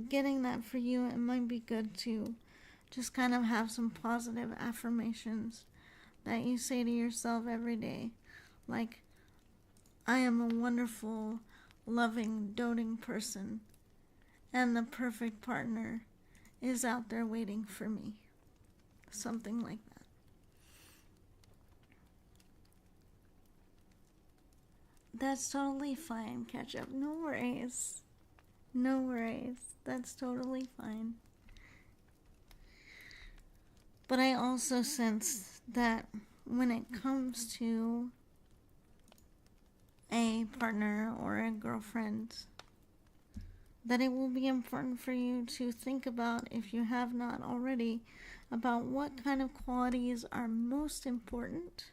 A: getting that for you. It might be good to just kind of have some positive affirmations that you say to yourself every day. Like, I am a wonderful, loving, doting person, and the perfect partner is out there waiting for me. Something like that. That's totally fine, catch up. No worries. No worries. That's totally fine. But I also sense that when it comes to a partner or a girlfriend, that it will be important for you to think about, if you have not already, about what kind of qualities are most important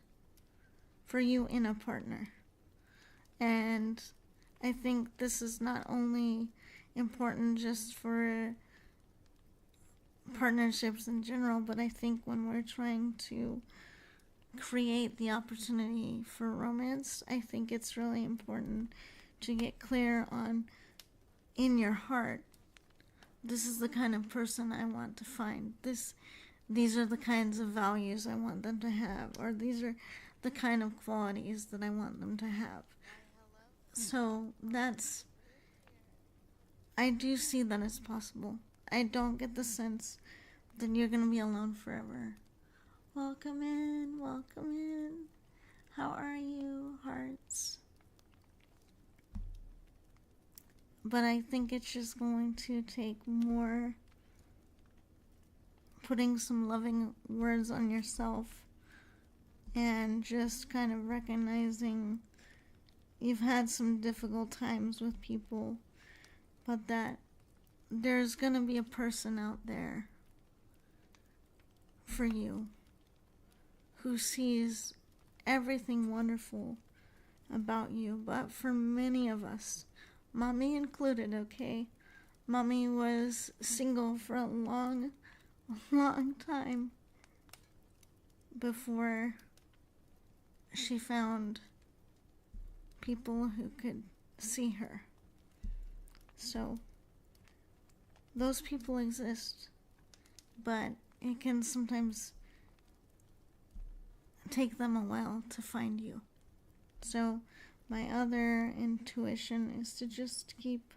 A: for you in a partner. And I think this is not only important just for partnerships in general, but I think when we're trying to create the opportunity for romance, I think it's really important to get clear on, in your heart, this is the kind of person I want to find. These are the kinds of values I want them to have, or these are the kind of qualities that I want them to have. So I do see that as possible. I don't get the sense that you're going to be alone forever. Welcome in, welcome in. How are you, hearts? But I think it's just going to take more putting some loving words on yourself and just kind of recognizing you've had some difficult times with people, but that there's going to be a person out there for you who sees everything wonderful about you. But for many of us, mommy included, okay? Mommy was single for a long time before she found people who could see her. So those people exist, but it can sometimes take them a while to find you. So my other intuition is to just keep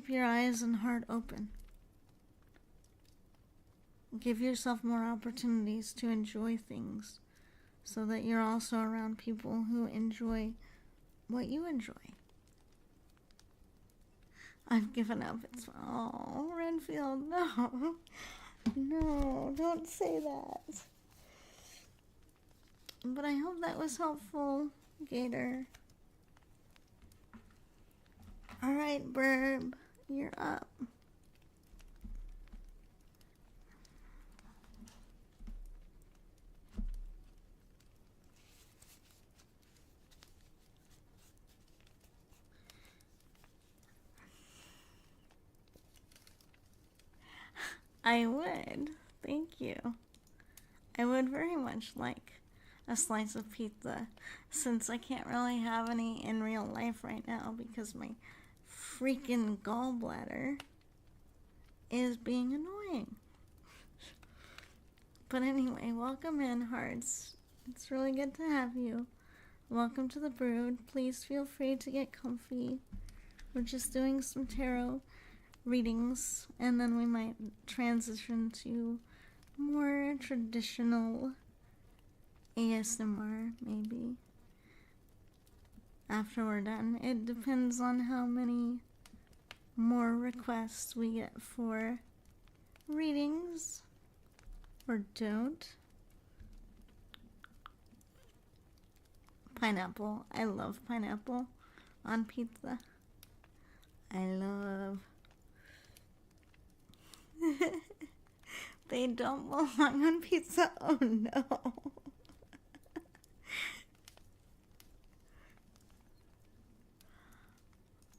A: your eyes and heart open. Give yourself more opportunities to enjoy things so that you're also around people who enjoy what you enjoy. I've given up. It's, oh, Renfield, no. No, don't say that. But I hope that was helpful, Gator. Alright, Burb, you're up. I would. Thank you. I would very much like a slice of pizza, since I can't really have any in real life right now because my freaking gallbladder is being annoying. But anyway, welcome in, hearts. It's really good to have you. Welcome to the Brood. Please feel free to get comfy. We're just doing some tarot readings, and then we might transition to more traditional ASMR, maybe, after we're done. It depends on how many more requests we get for readings, or don't. Pineapple. I love pineapple on pizza. I love... They don't belong on pizza. Oh no.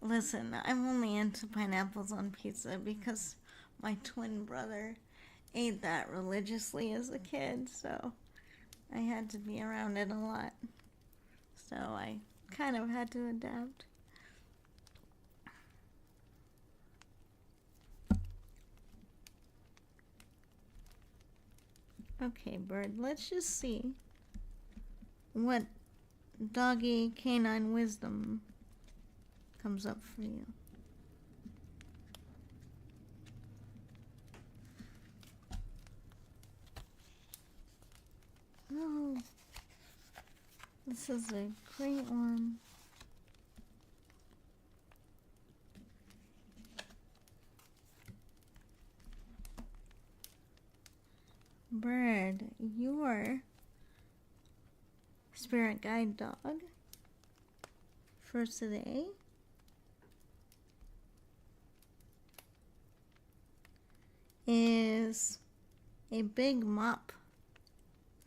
A: Listen, I'm only into pineapples on pizza because my twin brother ate that religiously as a kid, so I had to be around it a lot. So I kind of had to adapt. Okay, Bird, let's just see what doggy canine wisdom comes up for you. Oh, this is a great one. Bird, your spirit guide dog for today is a big mop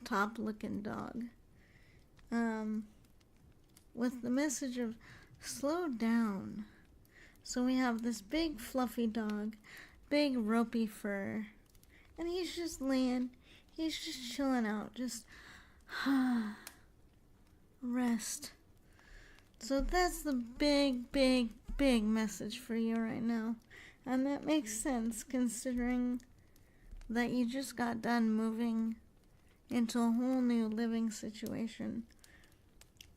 A: top looking dog, with the message of slow down. So we have this big fluffy dog, big ropey fur, and he's just laying He's just chilling out, just rest. So that's the big message for you right now. And that makes sense considering that you just got done moving into a whole new living situation.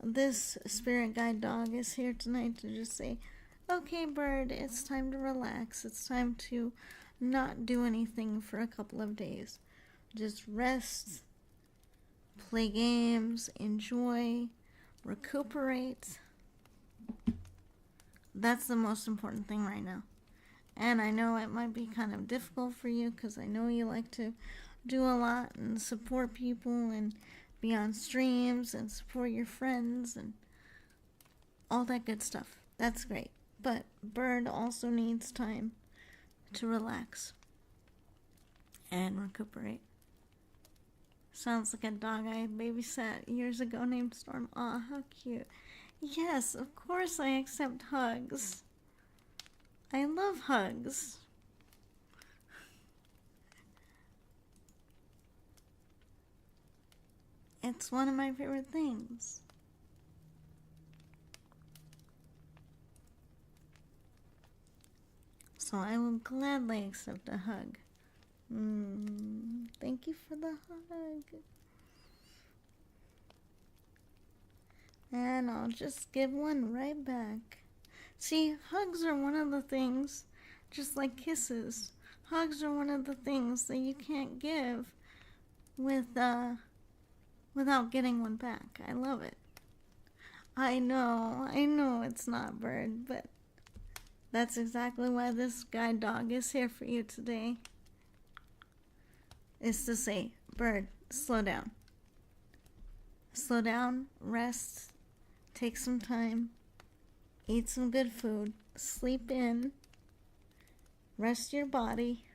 A: This spirit guide dog is here tonight to just say, okay, bird, it's time to relax. It's time to not do anything for a couple of days. Just rest, play games, enjoy, recuperate. That's the most important thing right now. And I know it might be kind of difficult for you because I know you like to do a lot and support people and be on streams and support your friends and all that good stuff. That's great. But Bird also needs time to relax and recuperate. Sounds like a dog I babysat years ago named Storm. Aw, how cute. Yes, of course I accept hugs. I love hugs. It's one of my favorite things. So I will gladly accept a hug. Thank you for the hug. And I'll just give one right back. See, hugs are one of the things, just like kisses. Hugs are one of the things that you can't give without getting one back. I love it. I know it's not Bird, but that's exactly why this guide dog is here for you today. Is to say, Bird, slow down. Slow down, rest, take some time, eat some good food, sleep in, rest your body.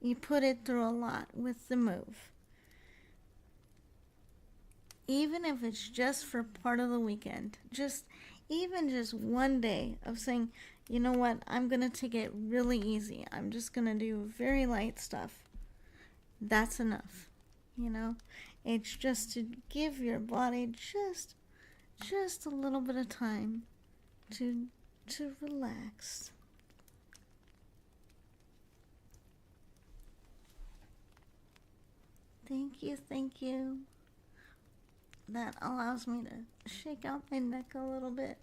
A: You put it through a lot with the move. Even if it's just for part of the weekend, even just one day of saying, you know what, I'm going to take it really easy. I'm just going to do very light stuff. That's enough, you know? It's just to give your body just a little bit of time to relax. Thank you. That allows me to shake out my neck a little bit.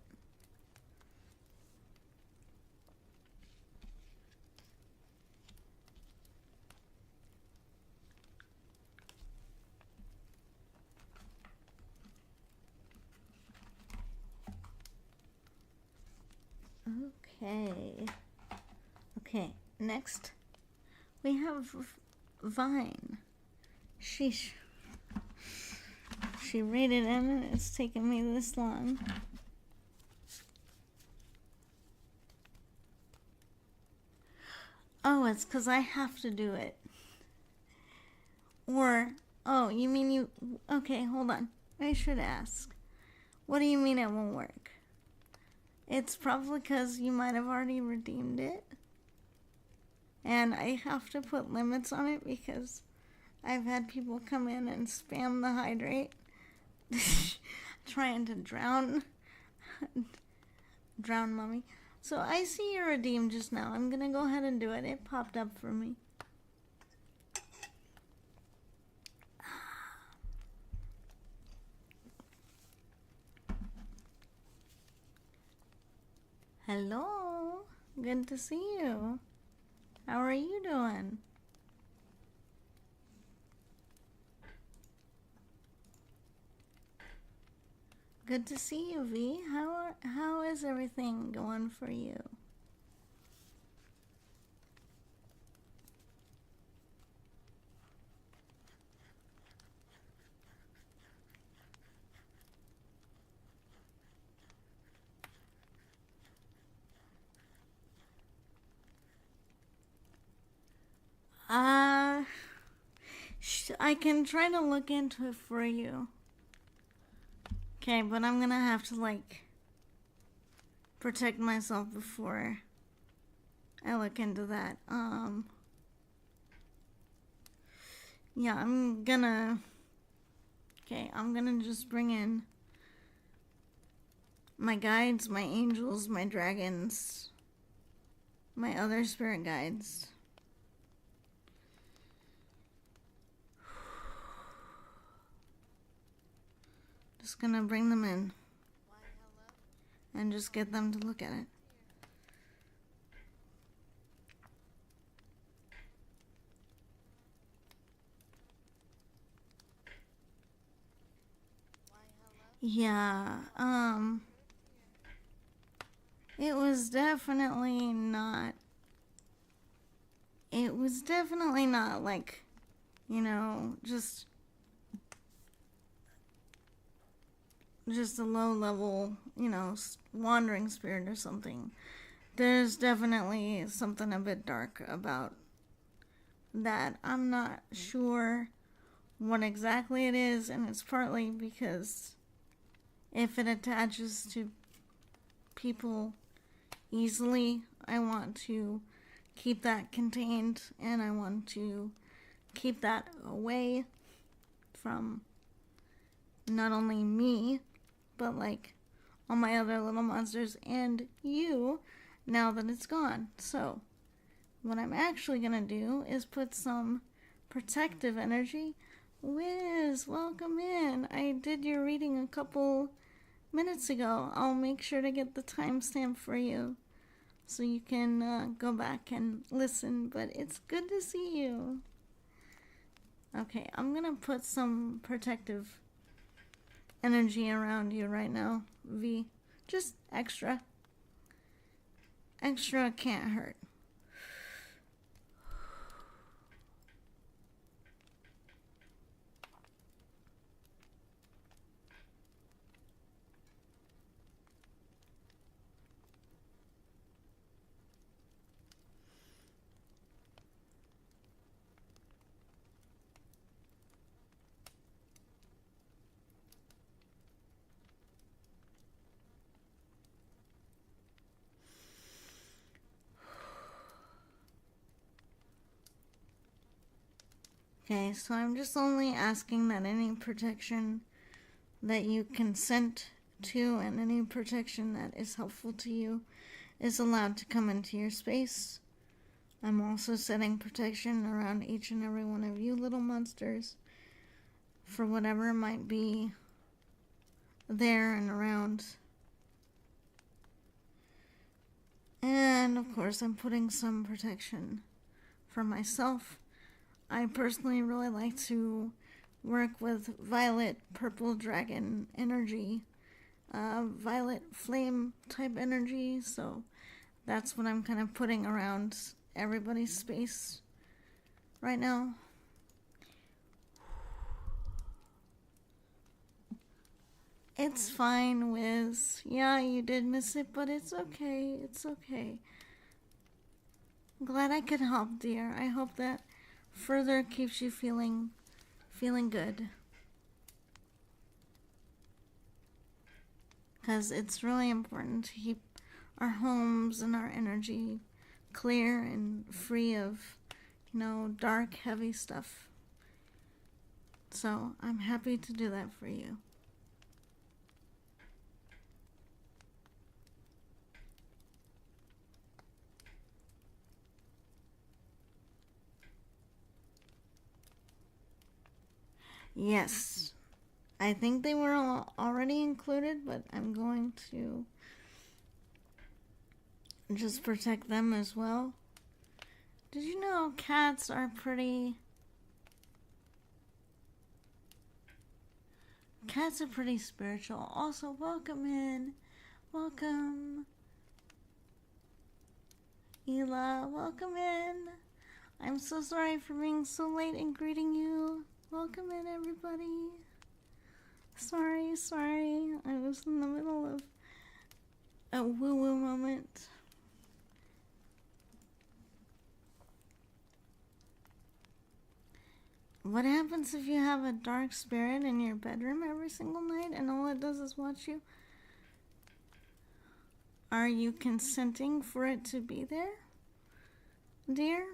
A: Okay, next we have Vine. She rated in and it's taken me this long. Oh, it's because I have to do it. Or, oh, you mean you... Okay, hold on. I should ask. What do you mean it won't work? It's probably because you might have already redeemed it. And I have to put limits on it because I've had people come in and spam the hydrate. Trying to drown mommy. So I see your redeem just now. I'm gonna go ahead and do it. It popped up for me. Hello. Good to see you. How are you doing? Good to see you, V. How is everything going for you? I can try to look into it for you. Okay, but I'm gonna have to, protect myself before I look into that. Yeah, I'm gonna. Okay, I'm gonna just bring in my guides, my angels, my dragons, my other spirit guides. Just gonna bring them in and just get them to look at it. Yeah, it was definitely not. It was definitely not like, just a low level, wandering spirit or something. There's definitely something a bit dark about that. I'm not sure what exactly it is, and it's partly because if it attaches to people easily, I want to keep that contained, and I want to keep that away from not only me, but like all my other little monsters and you now that it's gone. So, what I'm actually gonna do is put some protective energy. Wiz, welcome in. I did your reading a couple minutes ago. I'll make sure to get the timestamp for you so you can go back and listen, but it's good to see you. Okay, I'm gonna put some protective energy around you right now, V. Just extra. Extra can't hurt. Okay, so I'm just only asking that any protection that you consent to and any protection that is helpful to you is allowed to come into your space. I'm also setting protection around each and every one of you little monsters for whatever might be there and around. And of course, I'm putting some protection for myself. I personally really like to work with violet purple dragon energy, violet flame type energy, so that's what I'm kind of putting around everybody's space right now. It's fine, Wiz. Yeah, you did miss it, but it's okay. It's okay. I'm glad I could help, dear. I hope that further keeps you feeling good. Because it's really important to keep our homes and our energy clear and free of, dark, heavy stuff. So I'm happy to do that for you. Yes, I think they were already included, but I'm going to just protect them as well. Did you know cats are pretty... Cats are pretty spiritual. Also, welcome in. Welcome. Ela, welcome in. I'm so sorry for being so late in greeting you. Welcome in, everybody. Sorry. I was in the middle of a woo-woo moment. What happens if you have a dark spirit in your bedroom every single night and all it does is watch you? Are you consenting for it to be there, dear?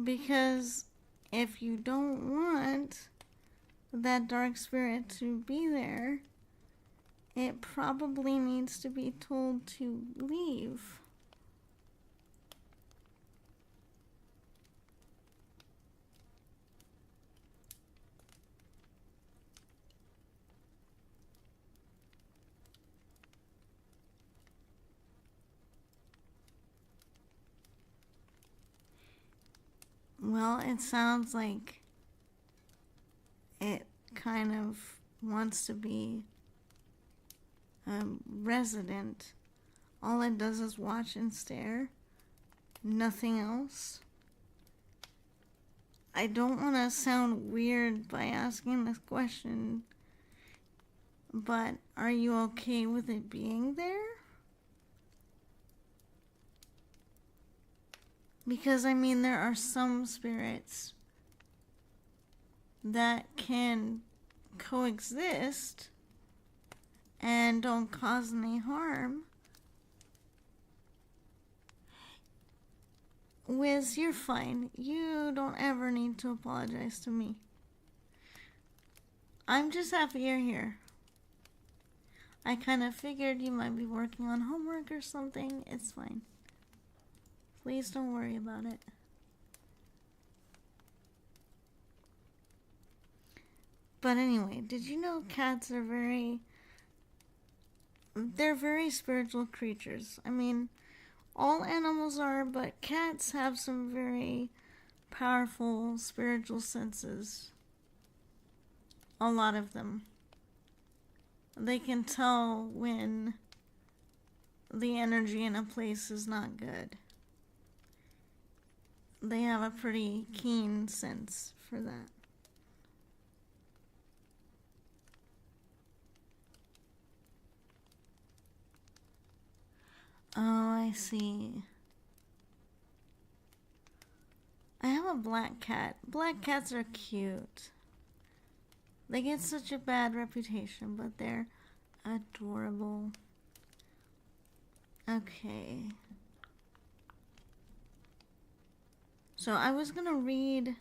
A: Because if you don't want that dark spirit to be there, it probably needs to be told to leave. Well, it sounds like it kind of wants to be a resident. All it does is watch and stare. Nothing else. I don't want to sound weird by asking this question, but are you okay with it being there? Because, I mean, there are some spirits that can coexist and don't cause any harm. Wiz, you're fine. You don't ever need to apologize to me. I'm just happy you're here. I kind of figured you might be working on homework or something. It's fine. Please don't worry about it. But anyway, did you know cats are they're very spiritual creatures? I mean, all animals are, but cats have some very powerful spiritual senses. A lot of them. They can tell when the energy in a place is not good. They have a pretty keen sense for that. Oh, I see. I have a black cat. Black cats are cute. They get such a bad reputation, but they're adorable. Okay. So I was gonna read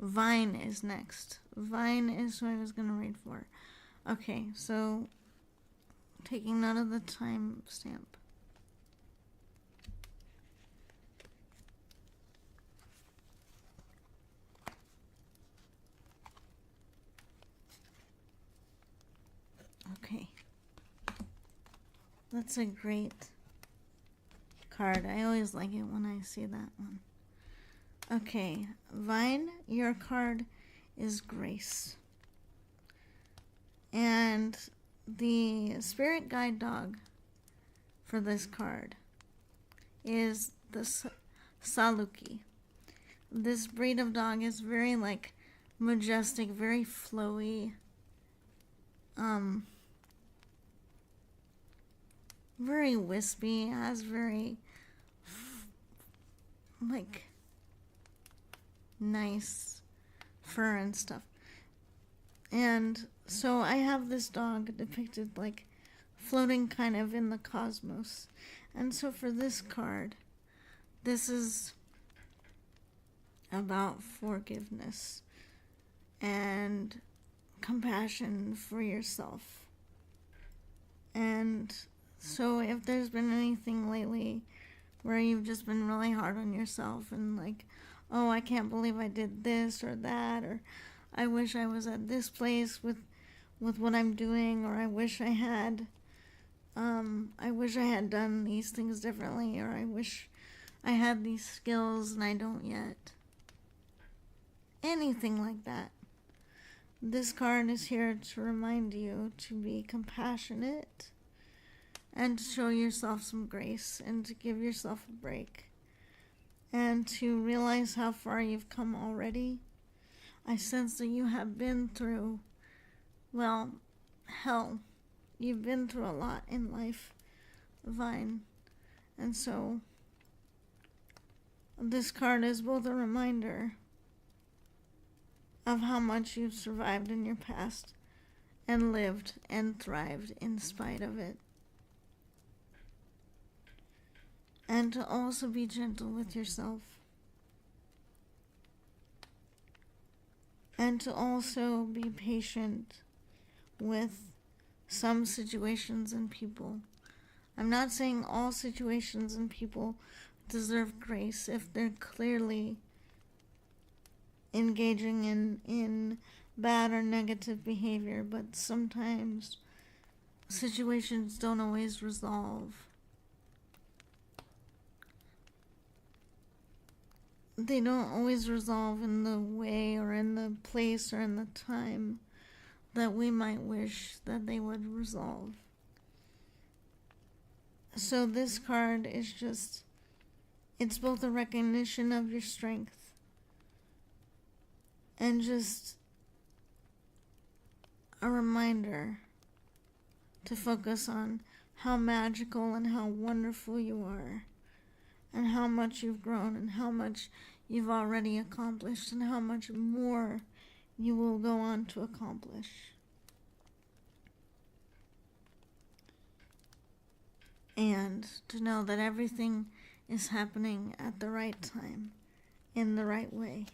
A: Vine is next. Vine is what I was gonna read for. Okay, so taking note of the time stamp. Okay. That's a great card. I always like it when I see that one. Okay, Vine, your card is Grace. And the spirit guide dog for this card is the Saluki. This breed of dog is very majestic, very flowy. Very wispy, has very nice fur and stuff. And so I have this dog depicted floating kind of in the cosmos. And so for this card, this is about forgiveness and compassion for yourself. And so if there's been anything lately where you've just been really hard on yourself and oh, I can't believe I did this or that, or I wish I was at this place with what I'm doing, or I wish I had done these things differently, or I wish I had these skills and I don't yet. Anything like that. This card is here to remind you to be compassionate and to show yourself some grace and to give yourself a break and to realize how far you've come already. I sense that you have been through, hell. You've been through a lot in life, Vine. And so this card is both a reminder of how much you've survived in your past and lived and thrived in spite of it. And to also be gentle with yourself and to also be patient with some situations and people. I'm not saying all situations and people deserve grace if they're clearly engaging in bad or negative behavior, but sometimes situations don't always resolve. They don't always resolve in the way or in the place or in the time that we might wish that they would resolve. So this card is just, it's both a recognition of your strength and just a reminder to focus on how magical and how wonderful you are, and how much you've grown, and how much you've already accomplished, and how much more you will go on to accomplish. And to know that everything is happening at the right time, in the right way,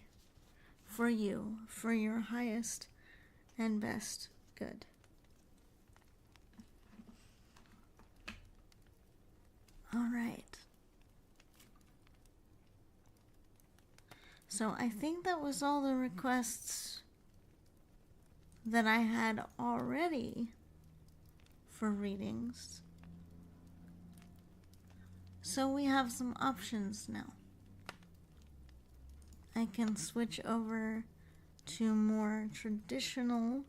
A: for you, for your highest and best good. All right. So I think that was all the requests that I had already for readings. So we have some options now. I can switch over to more traditional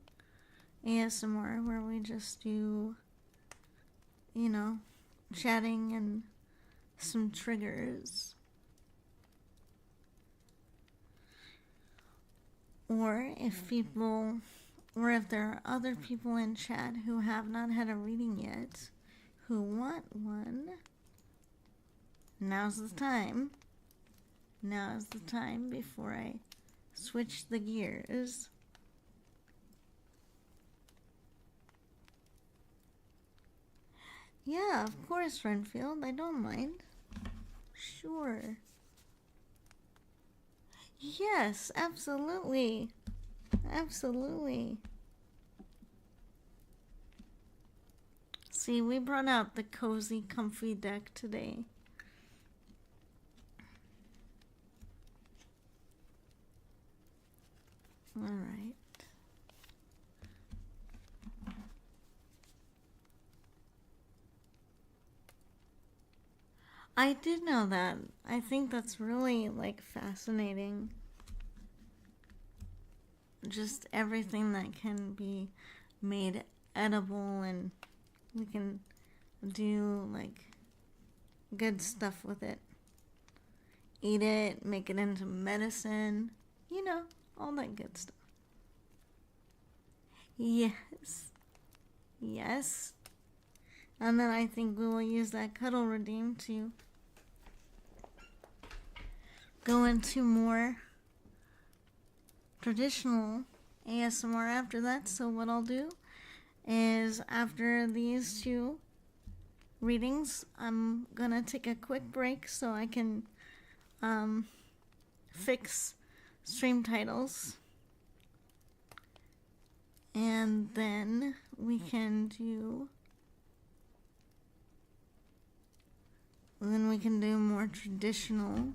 A: ASMR where we just do, chatting and some triggers. Or if there are other people in chat who have not had a reading yet, who want one, now's the time. Now is the time before I switch the gears. Yeah, of course, Renfield. I don't mind. Sure. Yes, absolutely. Absolutely. See, we brought out the cozy, comfy deck today. All right. I did know that. I think that's really, fascinating. Just everything that can be made edible, and we can do, good stuff with it. Eat it, make it into medicine, all that good stuff. Yes. Yes. And then I think we will use that cuddle redeem to go into more traditional ASMR after that. So what I'll do is, after these two readings, I'm gonna take a quick break so I can fix stream titles, and then we can do more traditional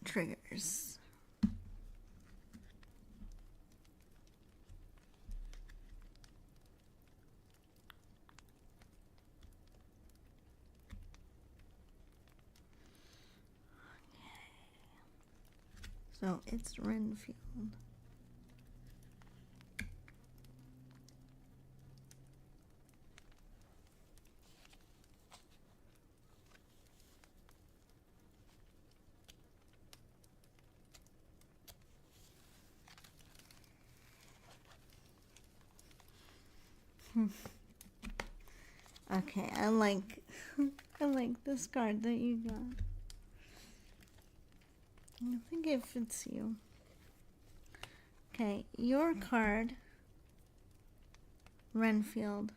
A: triggers. So it's Renfield. Okay, I like this card that you got. I think it fits you. Okay, your card, Renfield,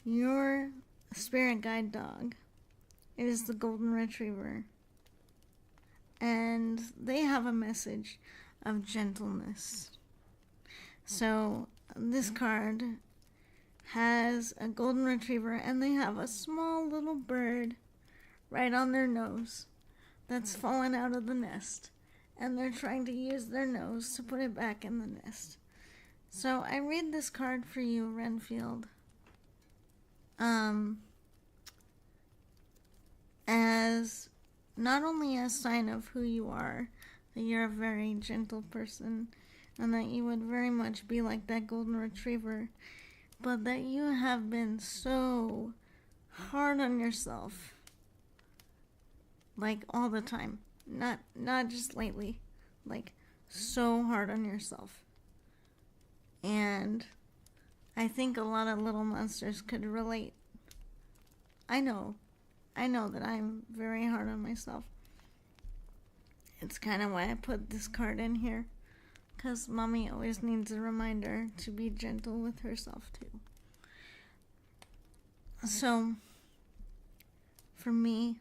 A: your spirit guide dog is the Golden Retriever. And they have a message. of gentleness. So this card has a golden retriever, and they have a small little bird right on their nose that's fallen out of the nest, and they're trying to use their nose to put it back in the nest. So I read this card for you, Renfield, as not only a sign of who you are, that you're a very gentle person, and that you would very much be like that golden retriever, but that you have been so hard on yourself, like all the time, not just lately, like so hard on yourself. And I think a lot of little monsters could relate. I know that I'm very hard on myself. It's kind of why I put this card in here, because Mommy always needs a reminder to be gentle with herself too. So, for me,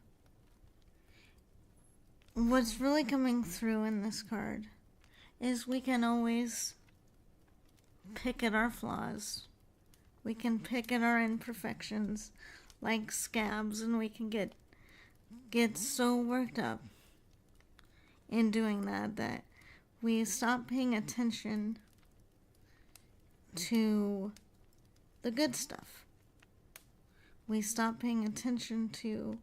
A: what's really coming through in this card is we can always pick at our flaws. We can pick at our imperfections like scabs, and we can get so worked up in doing that we stop paying attention to the good stuff. We stop paying attention to,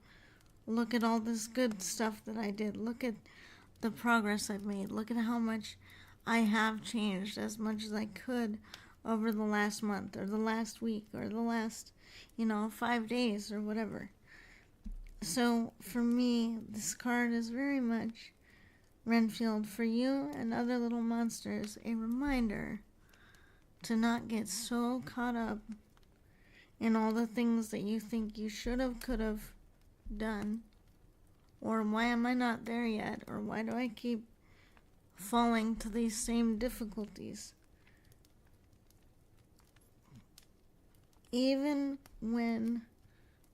A: look at all this good stuff that I did. Look at the progress I've made. Look at how much I have changed, as much as I could over the last month or the last week or the last, 5 days or whatever. So for me, this card is very much, Renfield, for you and other little monsters, a reminder to not get so caught up in all the things that you think you should have, could have done, or why am I not there yet, or why do I keep falling to these same difficulties. Even when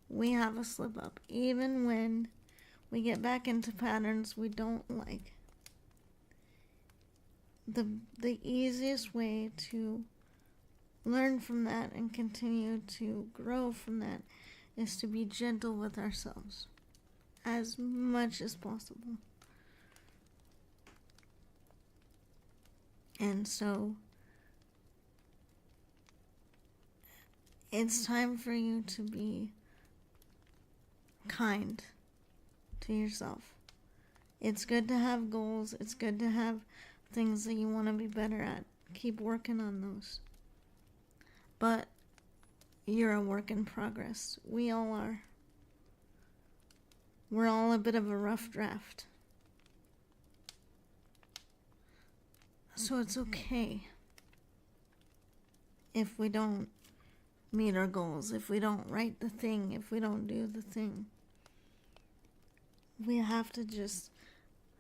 A: we have a slip up, even when we get back into patterns we don't like, the easiest way to learn from that and continue to grow from that is to be gentle with ourselves as much as possible. And so it's time for you to be kind to yourself. It's good to have goals. It's good to have things that you want to be better at. Keep working on those. But you're a work in progress. We all are. We're all a bit of a rough draft. So it's okay if we don't meet our goals, if we don't write the thing, if we don't do the thing. We have to just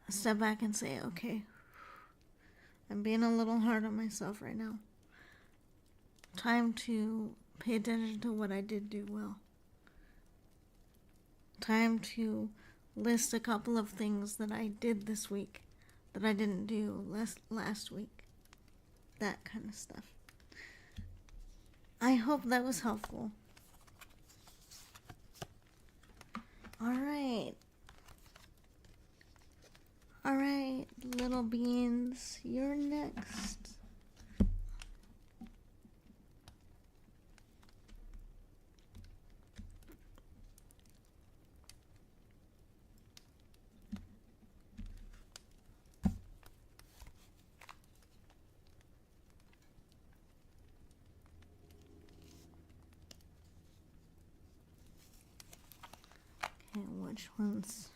A: step back and say, okay, I'm being a little hard on myself right now. Time to pay attention to what I did do well. Time to list a couple of things that I did this week that I didn't do last week. That kind of stuff. I hope that was helpful. All right, little beans, you're next. Okay, which ones?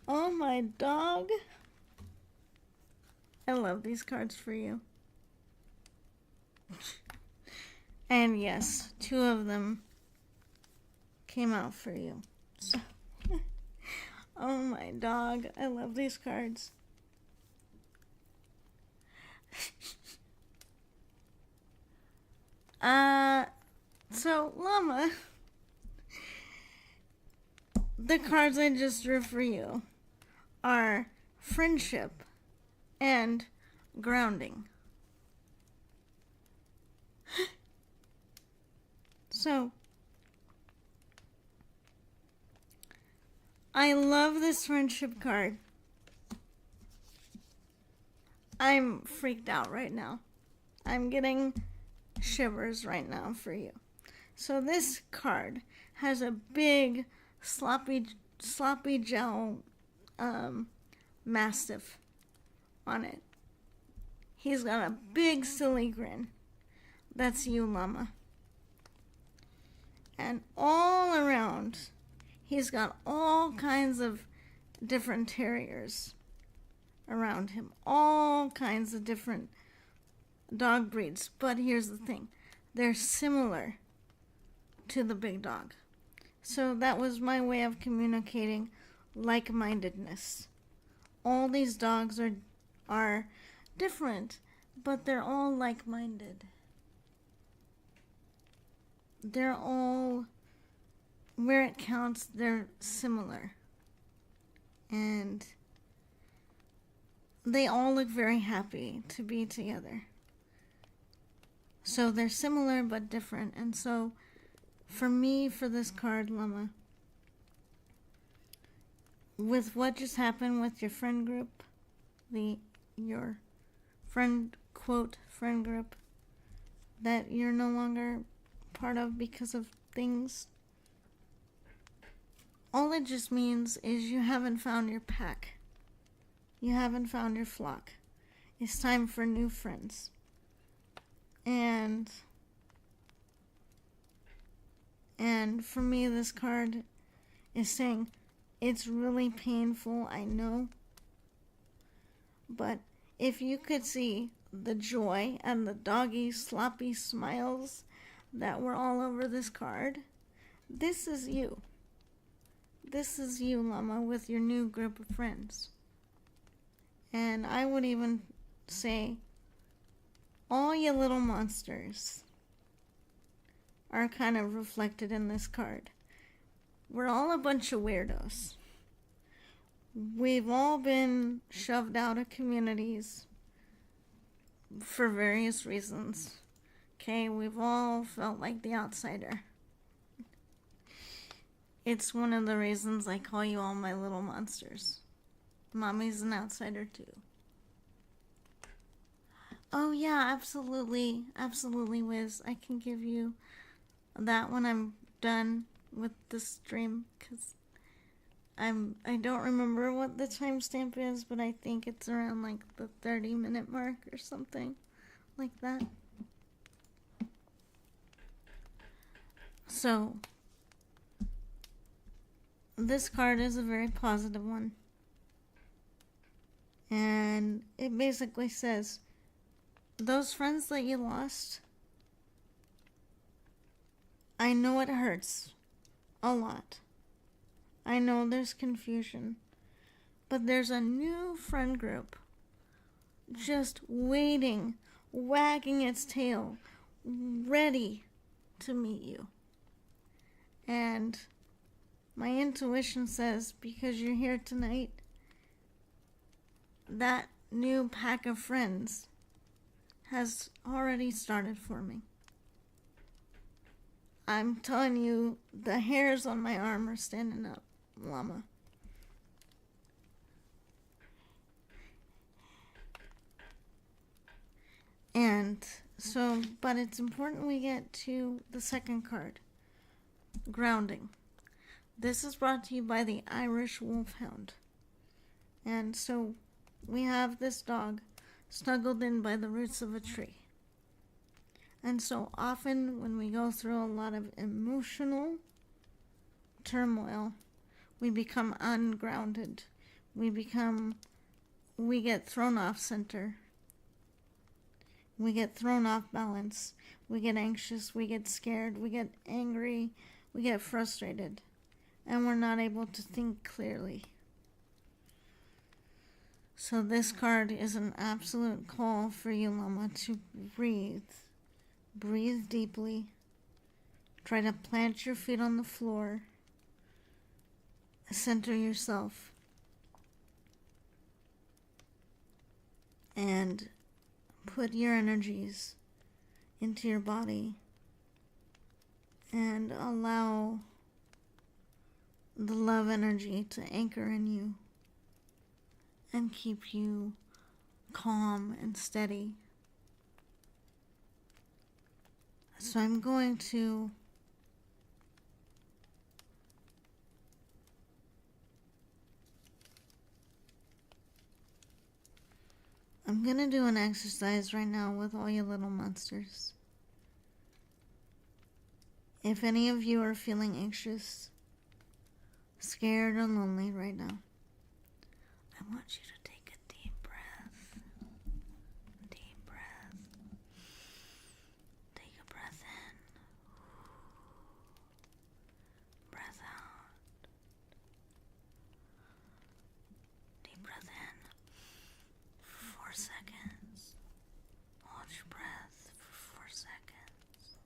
A: Oh my dog. I love these cards for you. And yes, 2 of them came out for you. So oh my dog, I love these cards. So Llama, the cards I just drew for you are friendship and grounding. So, I love this friendship card. I'm freaked out right now. I'm getting shivers right now for you. So this card has a big sloppy gel mastiff on it. He's got a big silly grin. That's you, Llama. And all around, he's got all kinds of different terriers around him. All kinds of different dog breeds. But here's the thing. They're similar to the big dog. So that was my way of communicating like-mindedness. All these dogs are different, but they're all like-minded. They're all, where it counts, they're similar. And they all look very happy to be together. So they're similar but different. And so for me, for this card, Llama, with what just happened with your friend group, your friend, quote, friend group, that you're no longer part of because of things, all it just means is you haven't found your pack. You haven't found your flock. It's time for new friends. And for me, this card is saying, it's really painful, I know. But if you could see the joy and the doggy, sloppy smiles that were all over this card, this is you. This is you, Llama, with your new group of friends. And I would even say, all you little monsters are kind of reflected in this card. We're all a bunch of weirdos. We've all been shoved out of communities for various reasons. Okay, we've all felt like the outsider. It's one of the reasons I call you all my little monsters. Mommy's an outsider too. Oh yeah, absolutely, Wiz. I can give you that when I'm done with the stream, because I don't remember what the timestamp is, but I think it's around like the 30-minute mark or something like that. So this card is a very positive one. And it basically says, those friends that you lost, I know it hurts a lot. I know there's confusion. But there's a new friend group just waiting, wagging its tail, ready to meet you. And my intuition says, because you're here tonight, that new pack of friends has already started forming. I'm telling you, the hairs on my arm are standing up, Llama. And so, but it's important we get to the second card, grounding. This is brought to you by the Irish Wolfhound. And so we have this dog snuggled in by the roots of a tree. And so often when we go through a lot of emotional turmoil, we become ungrounded. We get thrown off center. We get thrown off balance. We get anxious. We get scared. We get angry. We get frustrated. And we're not able to think clearly. So this card is an absolute call for you, Llama, to breathe. Breathe deeply. Try to plant your feet on the floor. center yourself and put your energies into your body and allow the love energy to anchor in you and keep you calm and steady. So I'm going to do an exercise right now with all you little monsters. If any of you are feeling anxious, scared, or lonely right now, I want you to take a deep breath. Deep breath. Take a breath in. Breath out. Deep breath in for 4 seconds. Hold your breath for 4 seconds.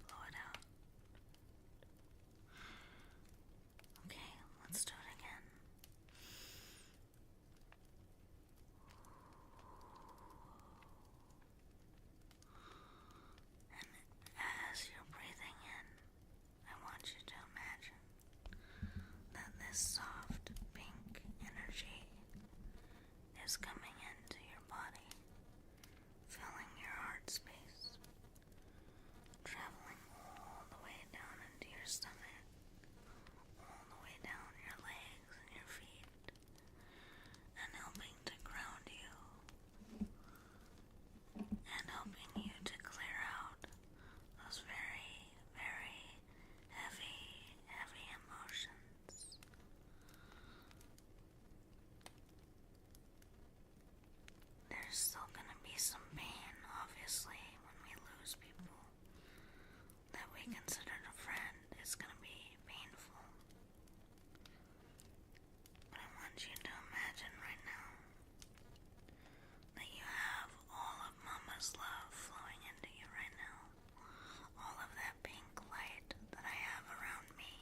A: Blow it out. Okay, let's do it again. And as you're breathing in, I want you to imagine that this soft pink energy is coming into your body, filling your heart space, traveling all the way down into your stomach, all the way down your legs and your feet, and helping to ground you, and helping you to clear out those very, very heavy, heavy emotions. There's still going to be some pain, obviously, when we lose people that we considered a friend. It's going to be painful. But I want you to imagine right now that you have all of Mama's love flowing into you right now. All of that pink light that I have around me.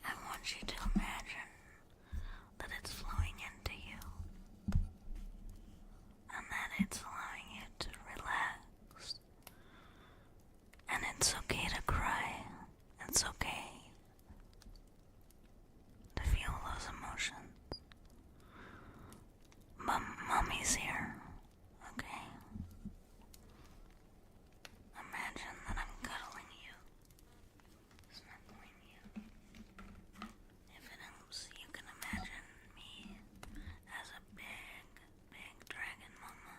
A: I want you to imagine that it's flowing into you, and that it's allowing you to relax. And it's okay to cry. It's okay to feel those emotions. Mommy's here, okay? Imagine that I'm cuddling you, snuggling you. If it helps, you can imagine me as a big, big dragon mama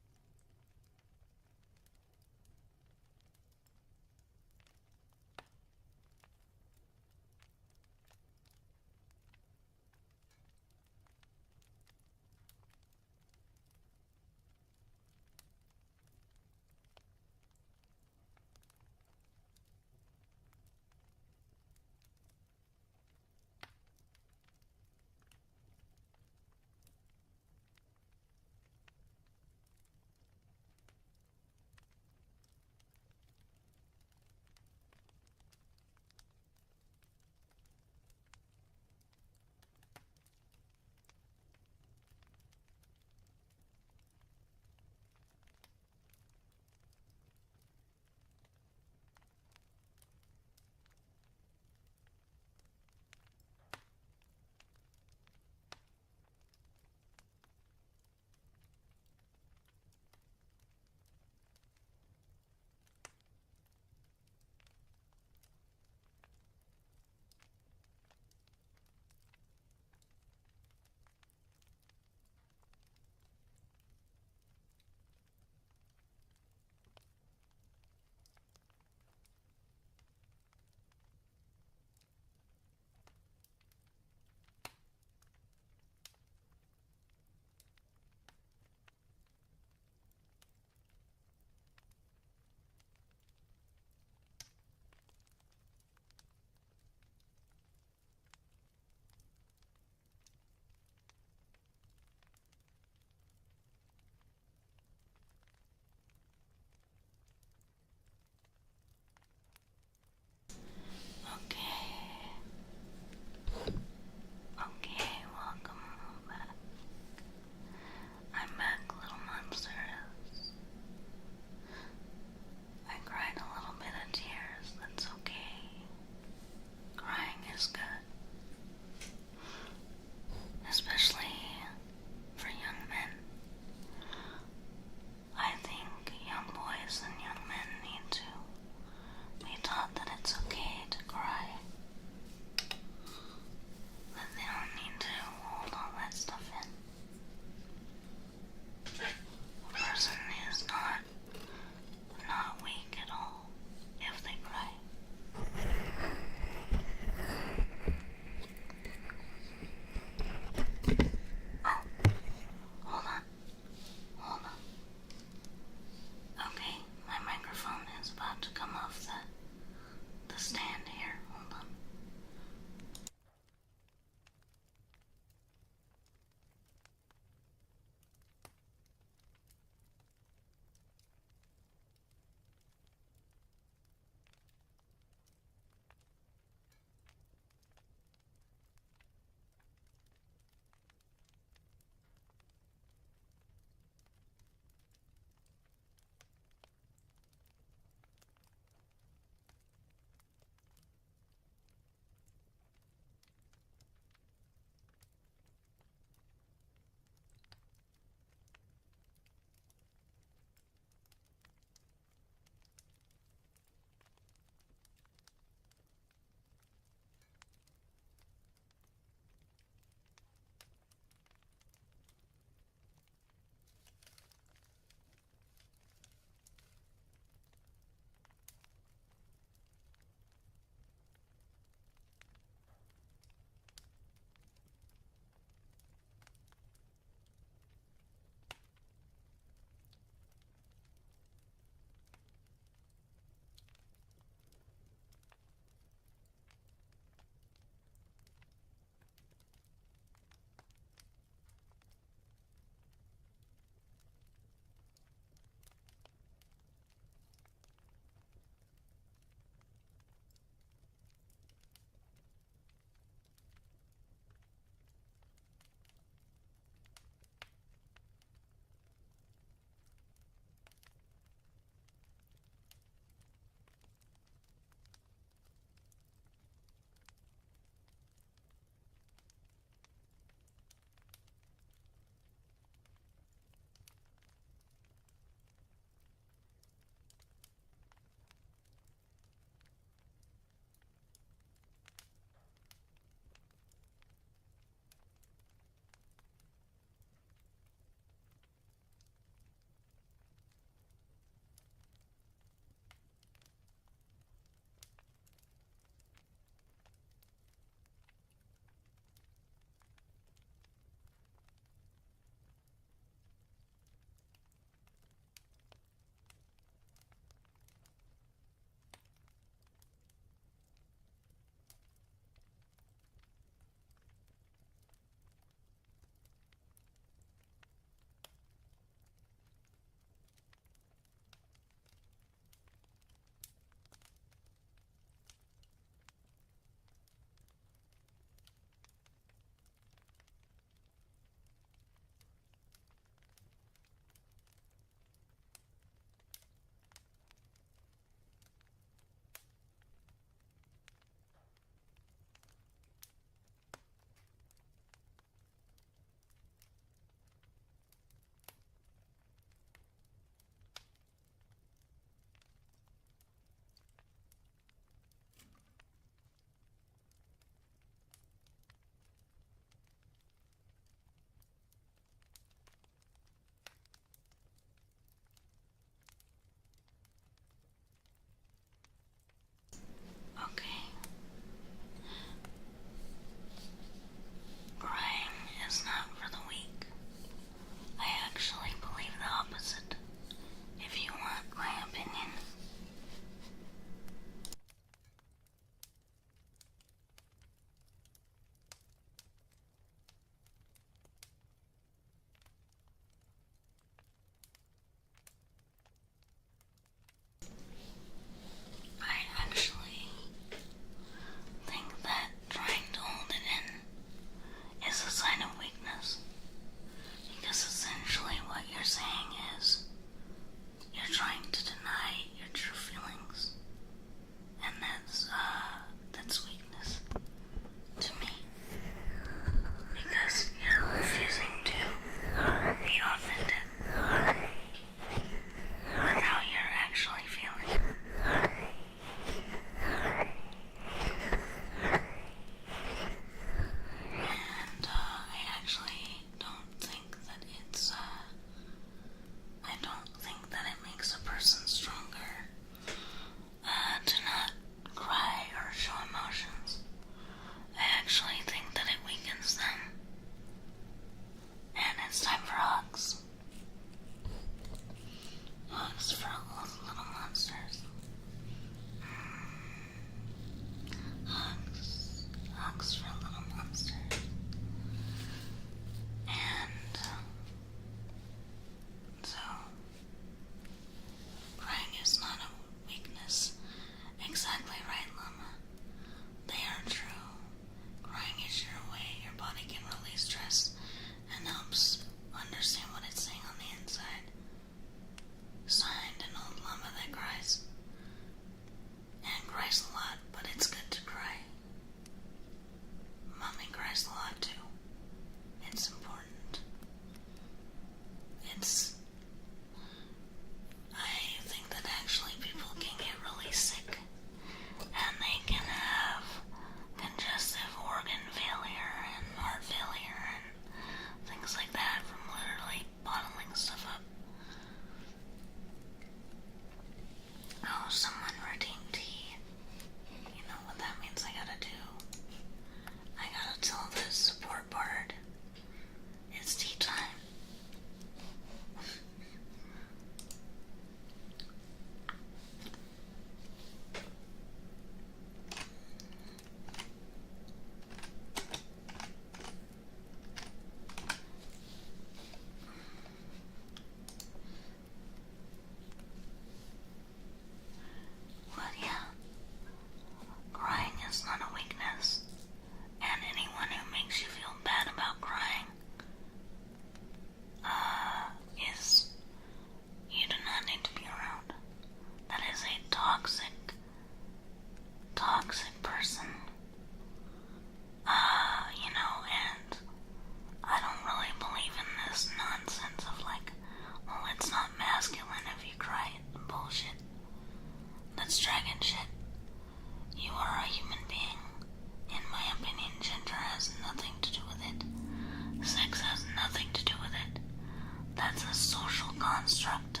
A: construct.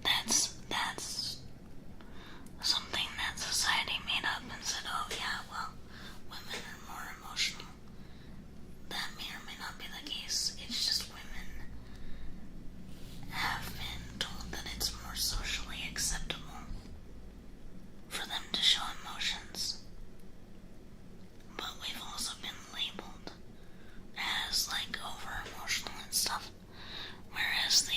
A: That's something that society made up and said, oh yeah, well, women are more emotional. That may or may not be the case. It's just women have been told that it's more socially acceptable for them to show emotions. But we've also been labeled as like over emotional and stuff. Whereas the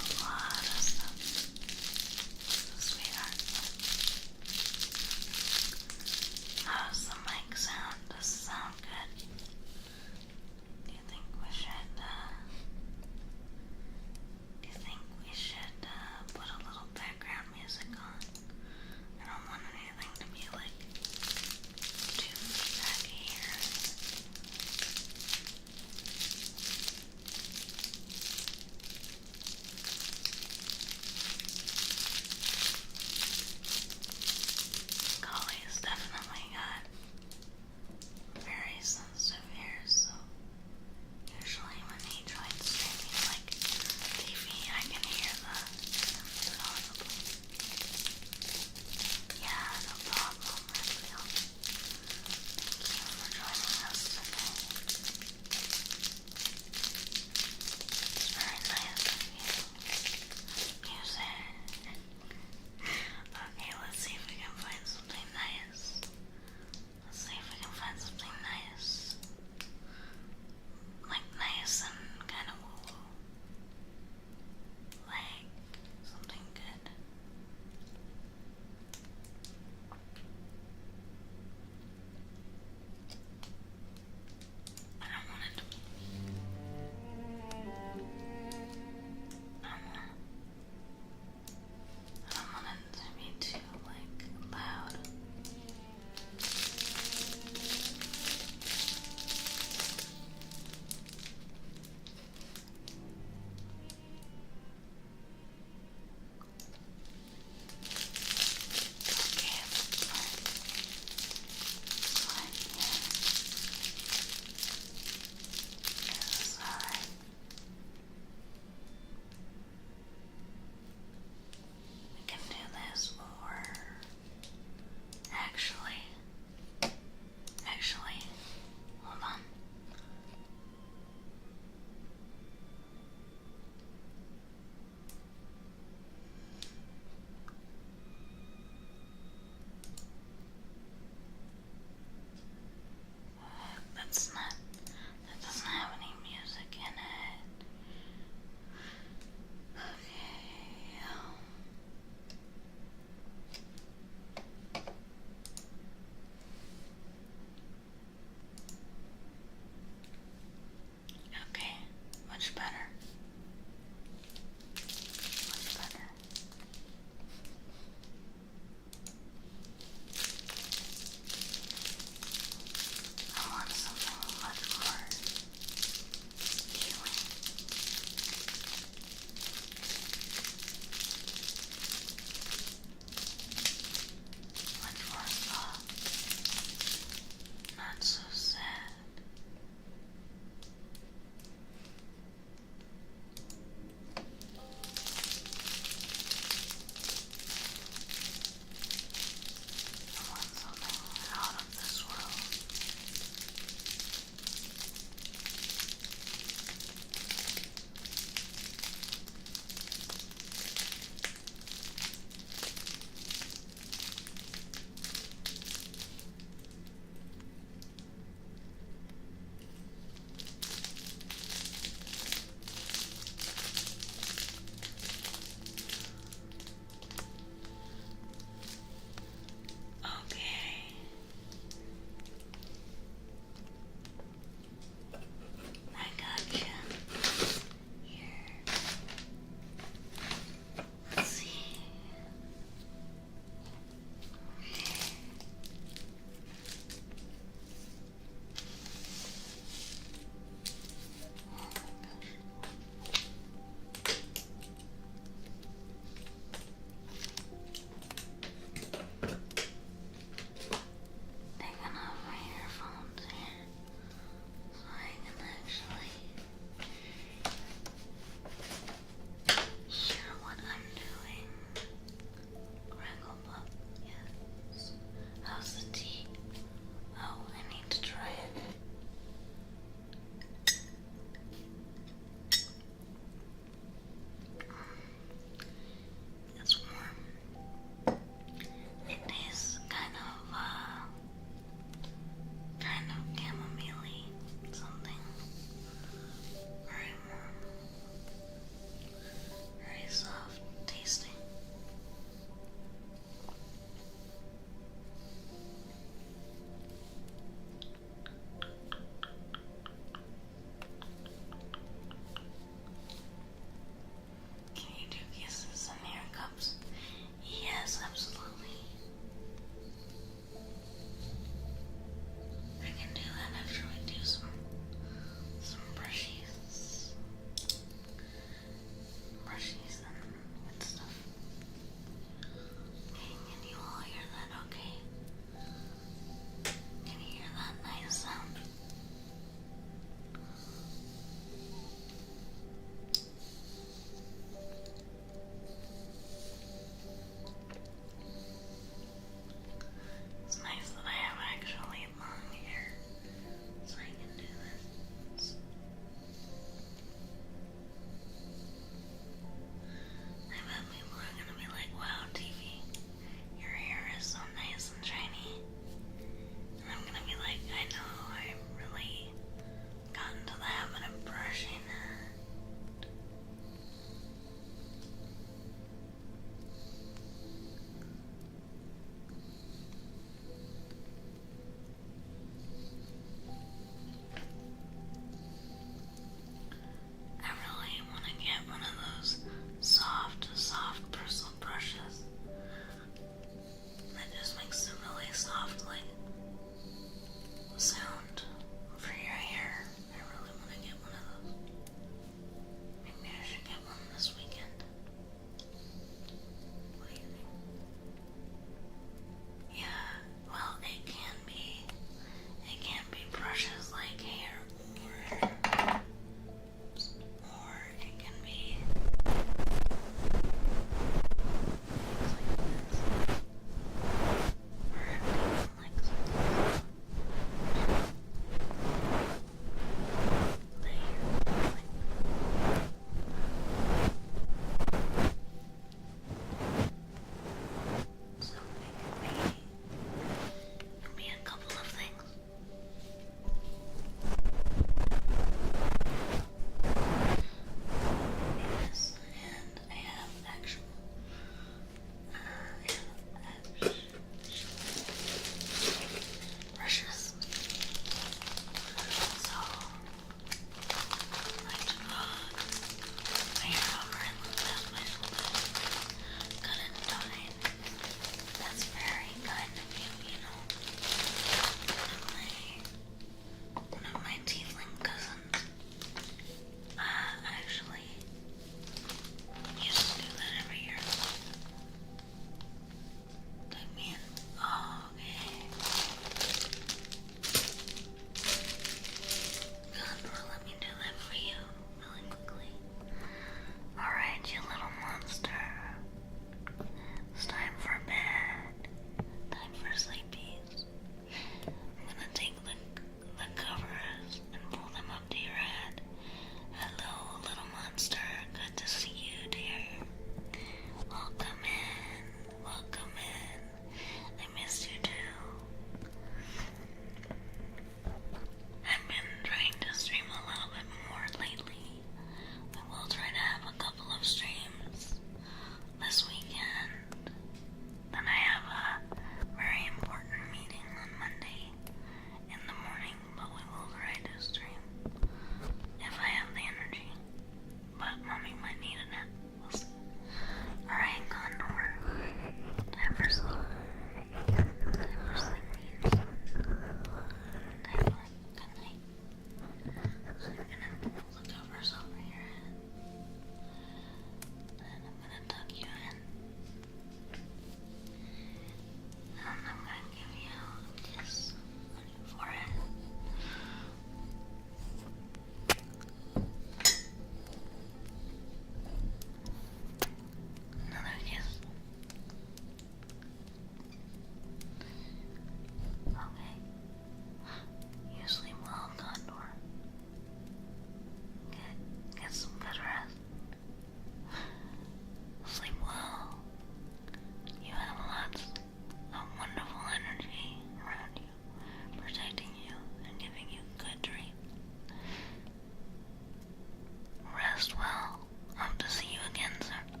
A: rest well. Hope to see you again soon.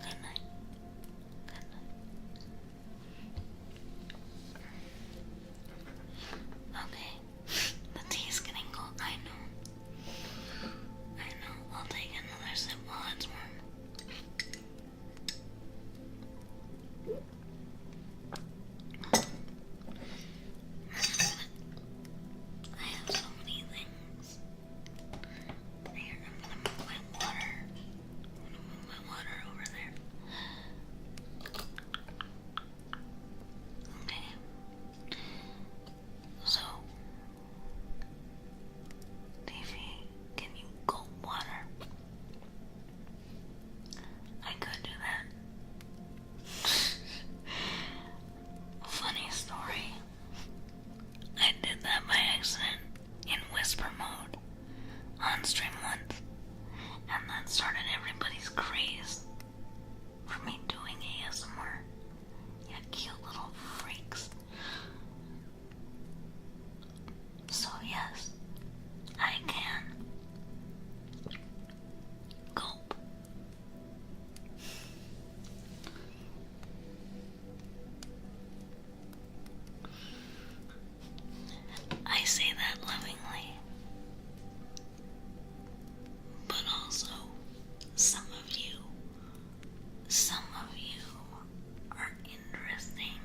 A: Good night. Good night. Okay. The tea's getting cold. I know. I'll take another sip while it's warm. I have so many things. Here, I'm gonna move my water. Over there. Okay. So, Davey, can you gulp water? I could do that. Funny story. I did that by accident in whisper mode on stream once, and that started everybody's craze for me doing ASMR. You cute little freaks. So yes, I can gulp. I say that lovingly, but also some of you are interesting.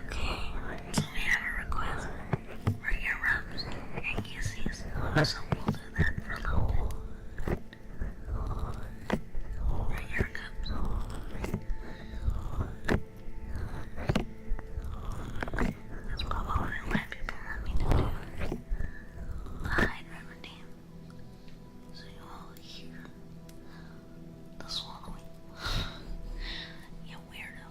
A: Okay, so we have a request for ear rubs and kisses, so we'll do that for a little bit. For ear cups. That's probably why people want me to do a hydra routine, so you all hear the swallowing. You weirdo.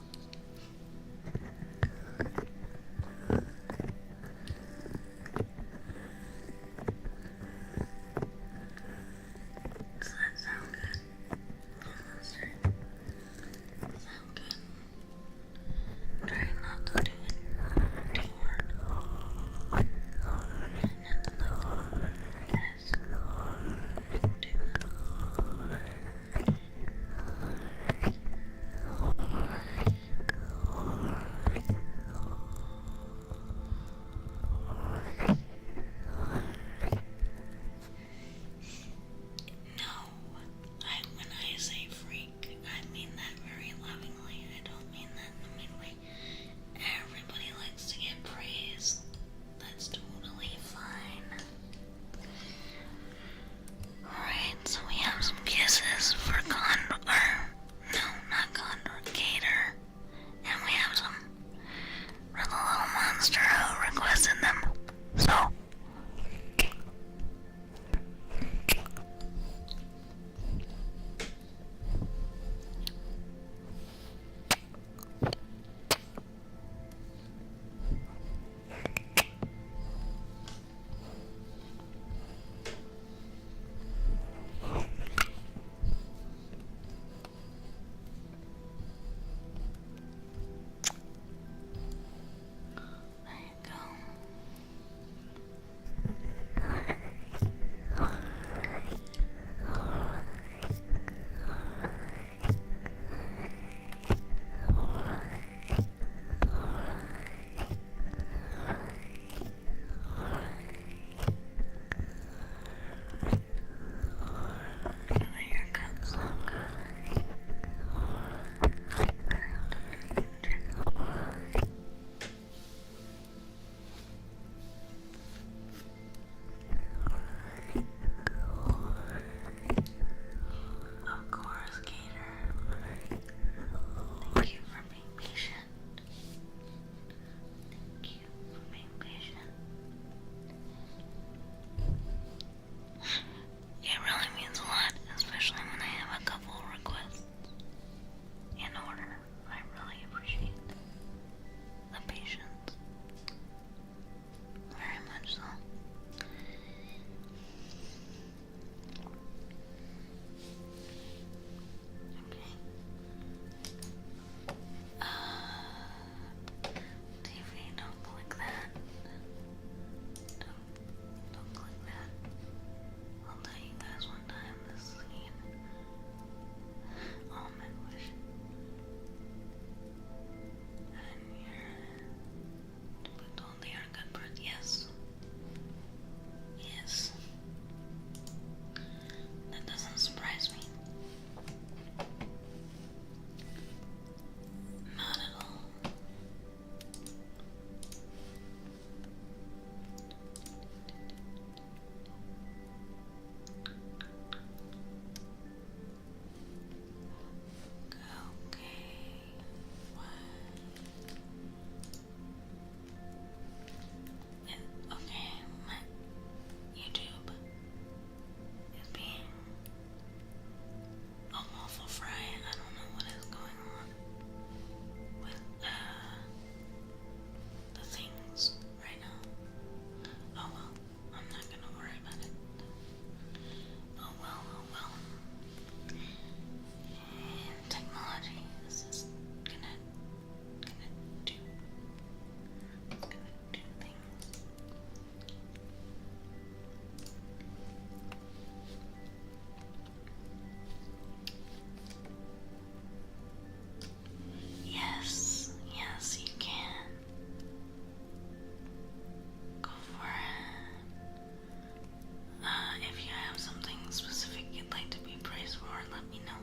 A: like to be praised for, let me know.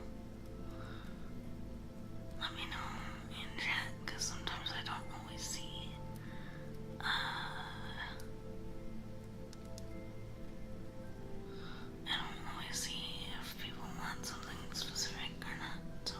A: Let me know in chat, because sometimes I don't always see. I don't always see if people want something specific or not, so.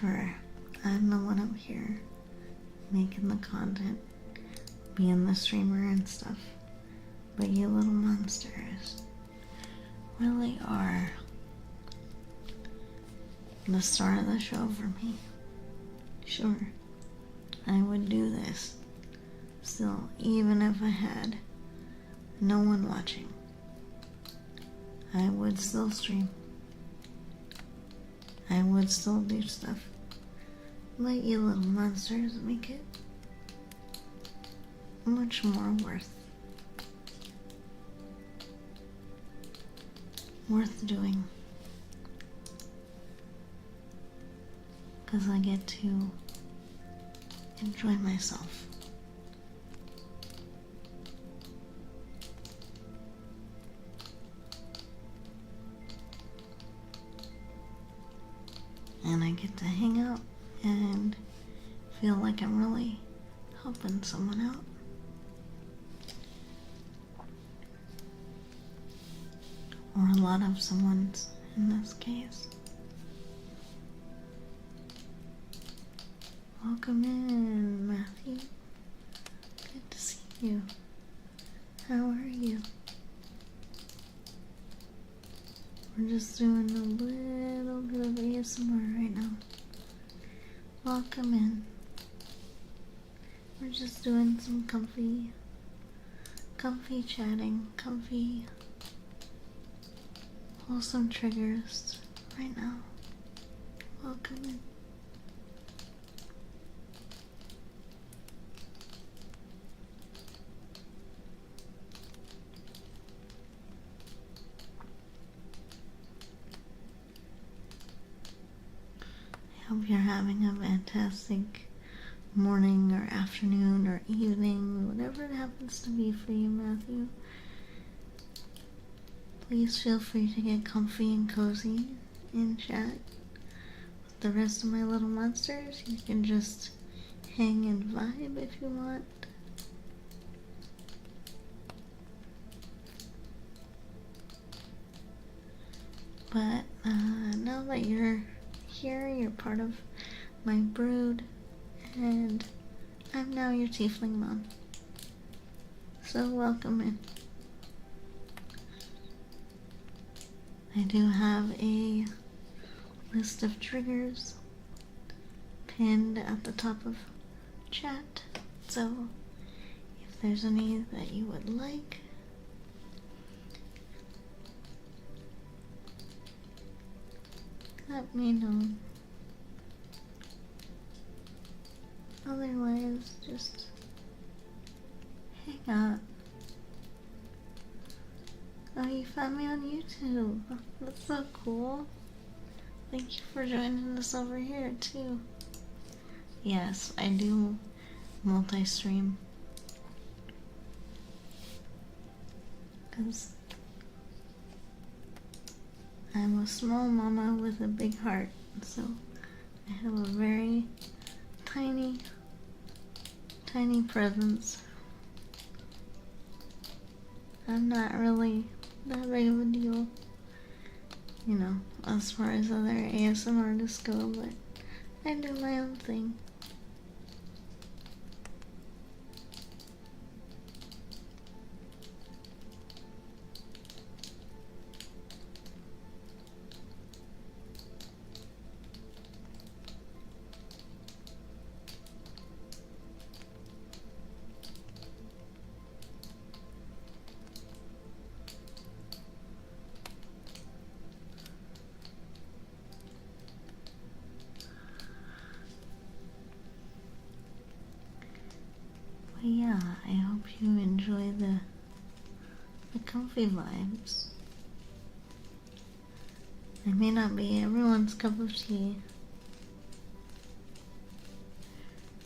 A: Sure, I'm the one up here making the content, being the streamer and stuff. But you little monsters really are the star of the show for me. Sure, I would do this still, even if I had no one watching. I would still stream. I would still do stuff. But you little monsters make it much more worth doing. Because I get to enjoy myself. And I get to hang out and feel like I'm really helping someone out. Or a lot of someone's in this case. Welcome in, Matthew. Good to see you. How are you? We're just doing a little bit of ASMR right now. Welcome in. We're just doing some comfy chatting, comfy, wholesome triggers right now. Welcome in. I hope you're having a fantastic morning or afternoon or evening, whatever it happens to be for you, Matthew. Please feel free to get comfy and cozy in chat with the rest of my little monsters. You can just hang and vibe if you want. But now that you're here, you're part of my brood, and I'm now your tiefling mom. So welcome in. I do have a list of triggers pinned at the top of chat, so if there's any that you would like, let me know. Otherwise, just hang out. Oh, you found me on YouTube. That's so cool. Thank you for joining us over here, too. Yes, I do multi-stream. Because I'm a small mama with a big heart, so I have a very tiny presence. I'm not really that big of a deal, you know, as far as other ASMR artists go, but I do my own thing. But yeah, I hope you enjoy the comfy vibes. I may not be everyone's cup of tea.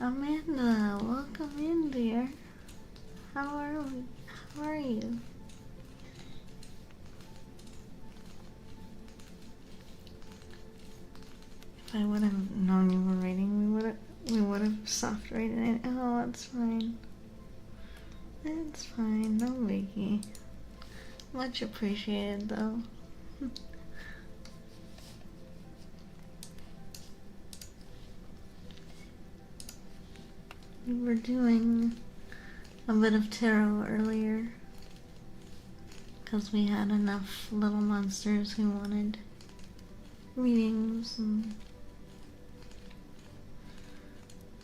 A: Amanda, welcome in, dear. How are you? If I would have known you were reading, we would have soft rated it. Oh, it's fine. It's fine, no biggie. Much appreciated, though. we were doing a bit of tarot earlier because we had enough little monsters who wanted readings and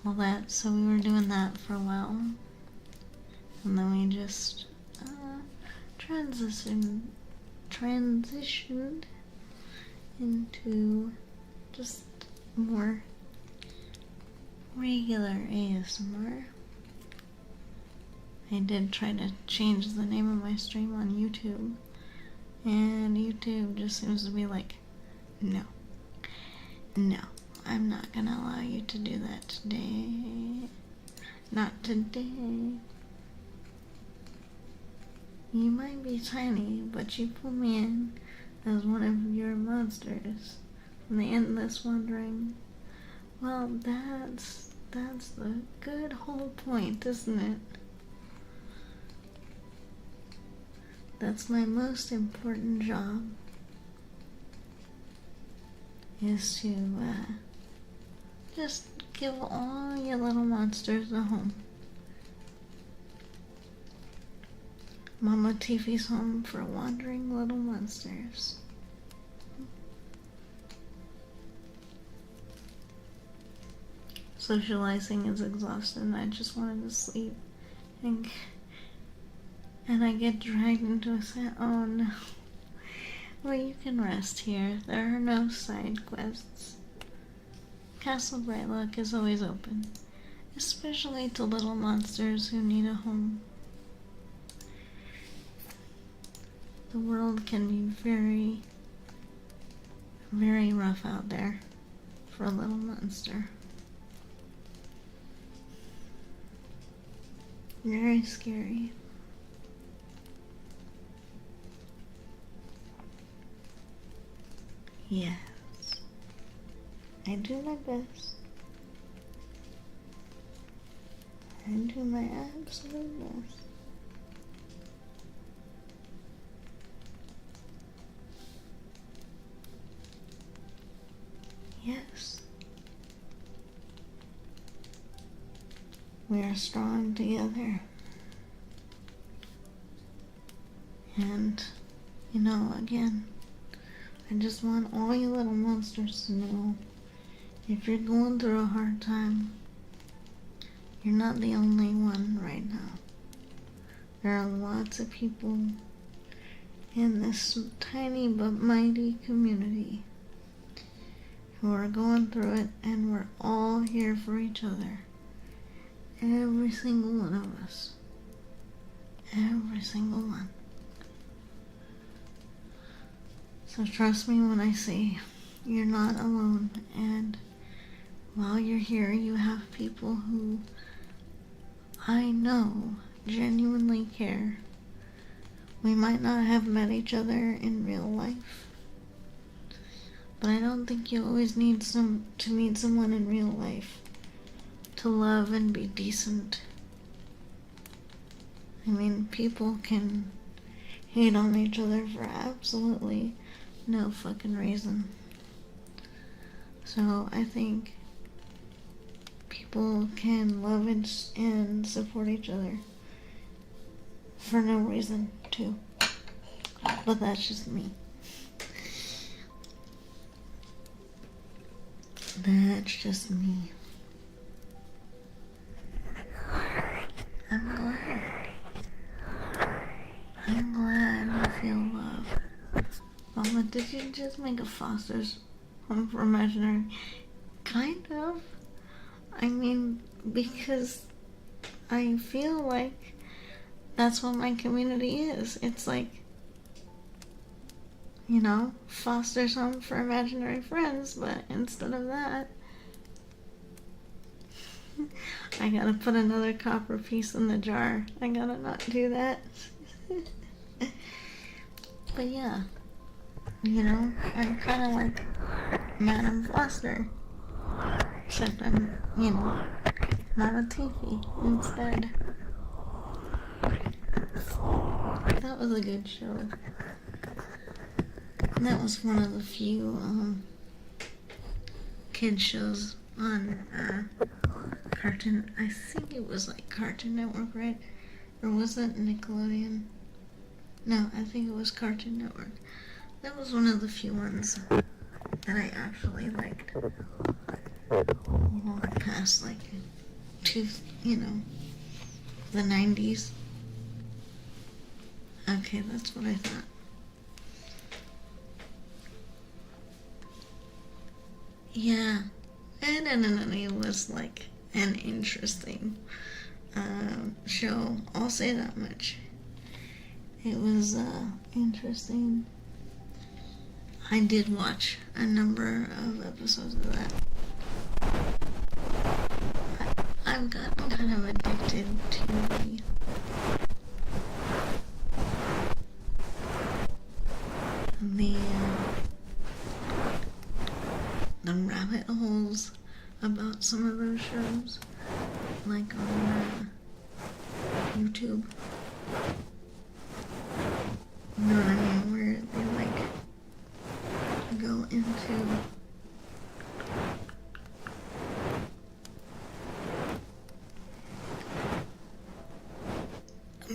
A: all that, so we were doing that for a while, and then we just transitioned into just more regular ASMR. I did try to change the name of my stream on YouTube, and YouTube just seems to be like, no, I'm not gonna allow you to do that today. Not today. You might be tiny, but you put me in as one of your monsters from the endless wandering. Well, that's the good whole point, isn't it? That's my most important job, is to just give all your little monsters a home. Mama Tiffy's home for wandering little monsters. Socializing is exhausting. I just wanted to sleep. And I get dragged into a set. Oh no. Well, you can rest here. There are no side quests. Castle Brightlock is always open, especially to little monsters who need a home. The world can be very, very rough out there for a little monster. Very scary. Yes, I do my best. I do my absolute best. Yes, we are strong together. And, again, I just want all you little monsters to know, if you're going through a hard time, you're not the only one right now. There are lots of people in this tiny but mighty community who are going through it, and we're all here for each other. Every single one of us. Every single one. So trust me when I say you're not alone, and while you're here, you have people who I know genuinely care. We might not have met each other in real life, but I don't think you always need to meet someone in real life to love and be decent. I mean, people can hate on each other for absolutely no fucking reason. So I think people can love and support each other for no reason too. But that's just me. That's just me. I'm glad you feel love. Mama, did you just make a foster's home for imaginary? Kind of. I mean, because I feel like that's what my community is. It's like, foster's home for imaginary friends, but instead of that, I gotta put another copper piece in the jar. I gotta not do that. But yeah, I'm kind of like Madame Foster, except I'm, Mama Tiffy instead. That was a good show. That was one of the few kid shows on Cartoon. I think it was like Cartoon Network, right? Or was that Nickelodeon? No, I think it was Cartoon Network. That was one of the few ones that I actually liked. Past like the 90s. Okay, that's what I thought. Yeah, and it was like an interesting show. I'll say that much. It was interesting. I did watch a number of episodes of that. I've gotten kind of addicted to the rabbit holes about some of those shows, like on YouTube. You know what I mean? Where they like go into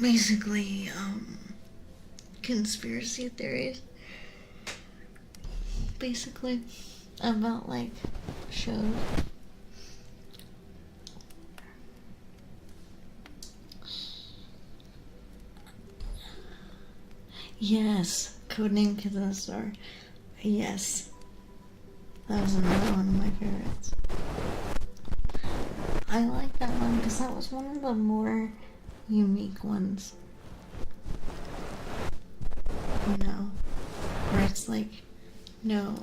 A: basically conspiracy theories, basically about like shows. Yes, Codename Kids in the Star. Yes, that was another one of my favorites. I like that one because that was one of the more unique ones. Where it's like, no,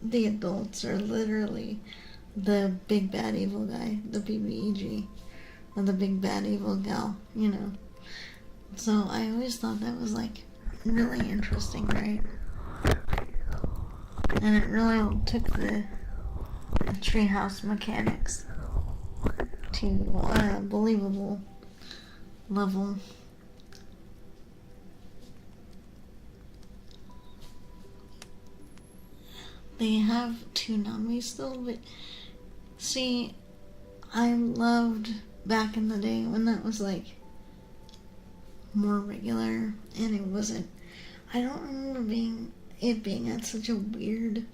A: the adults are literally the big bad evil guy, the BBEG, or the big bad evil gal, So I always thought that was like really interesting, right? And it really took the treehouse mechanics to a believable level. They have Toonami still, but see, I loved back in the day when that was like more regular and it wasn't. I don't remember it being at such a weird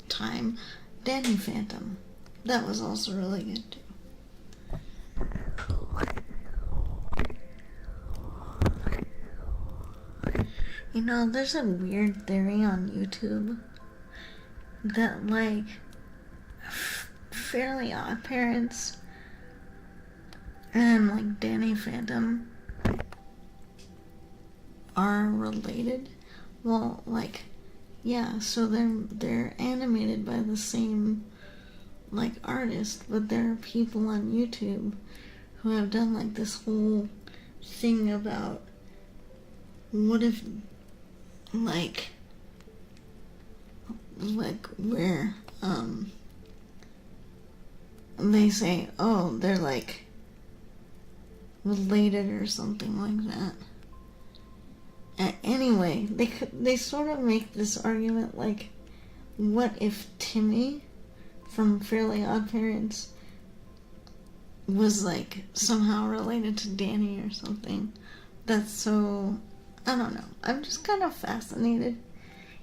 A: time. Danny Phantom, that was also really good too. There's a weird theory on YouTube that like Fairly Odd Parents and like Danny Phantom are related. Well, like, yeah, so they're animated by the same like artist, but there are people on YouTube who have done like this whole thing about what if like where they say, oh, they're like related or something like that. Anyway, they sort of make this argument like, what if Timmy from Fairly Odd Parents was like somehow related to Danny or something? That's so, I don't know. I'm just kind of fascinated.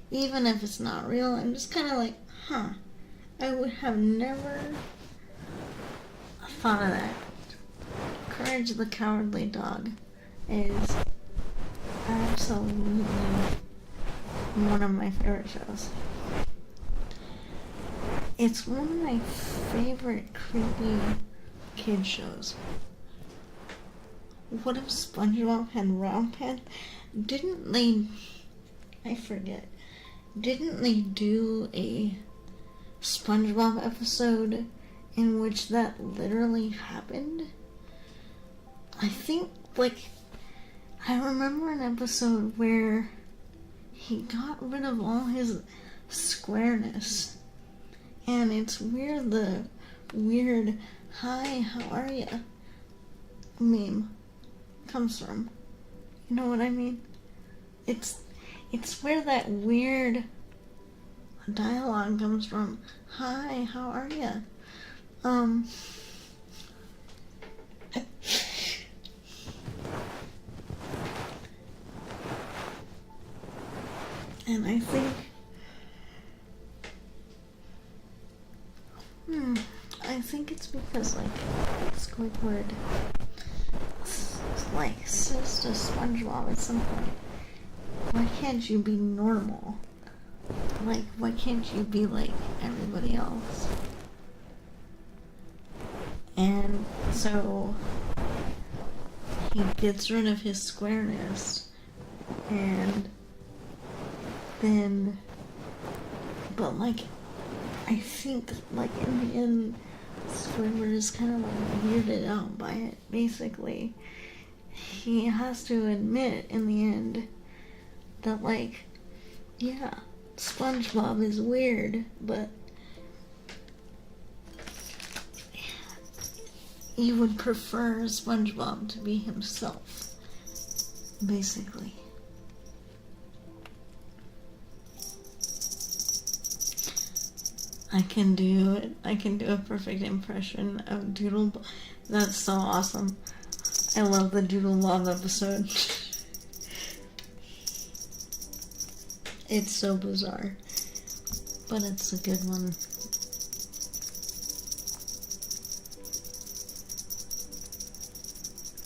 A: Even if it's not real, I'm just kind of like, I would have never thought of that. Courage the Cowardly Dog is absolutely one of my favorite shows. It's one of my favorite creepy kid shows. What if SpongeBob had round pants? Didn't they, I forget, didn't they do a SpongeBob episode in which that literally happened? I think, like, I remember an episode where he got rid of all his squareness. And it's where the weird, hi, how are ya meme comes from. You know what I mean? It's where that weird dialogue comes from. Hi, how are ya? Um, and I think it's because like Squidward, like says to SpongeBob at some point, why can't you be normal? Like, why can't you be like everybody else? And so he gets rid of his squareness, and then, but like, I think like in the end, Squidward is kind of like weirded out by it. Basically, he has to admit in the end that like, yeah, SpongeBob is weird, but you would prefer SpongeBob to be himself, basically. I can do it. I can do a perfect impression of Doodle. That's so awesome. I love the Doodle Bob episode. It's so bizarre, but it's a good one.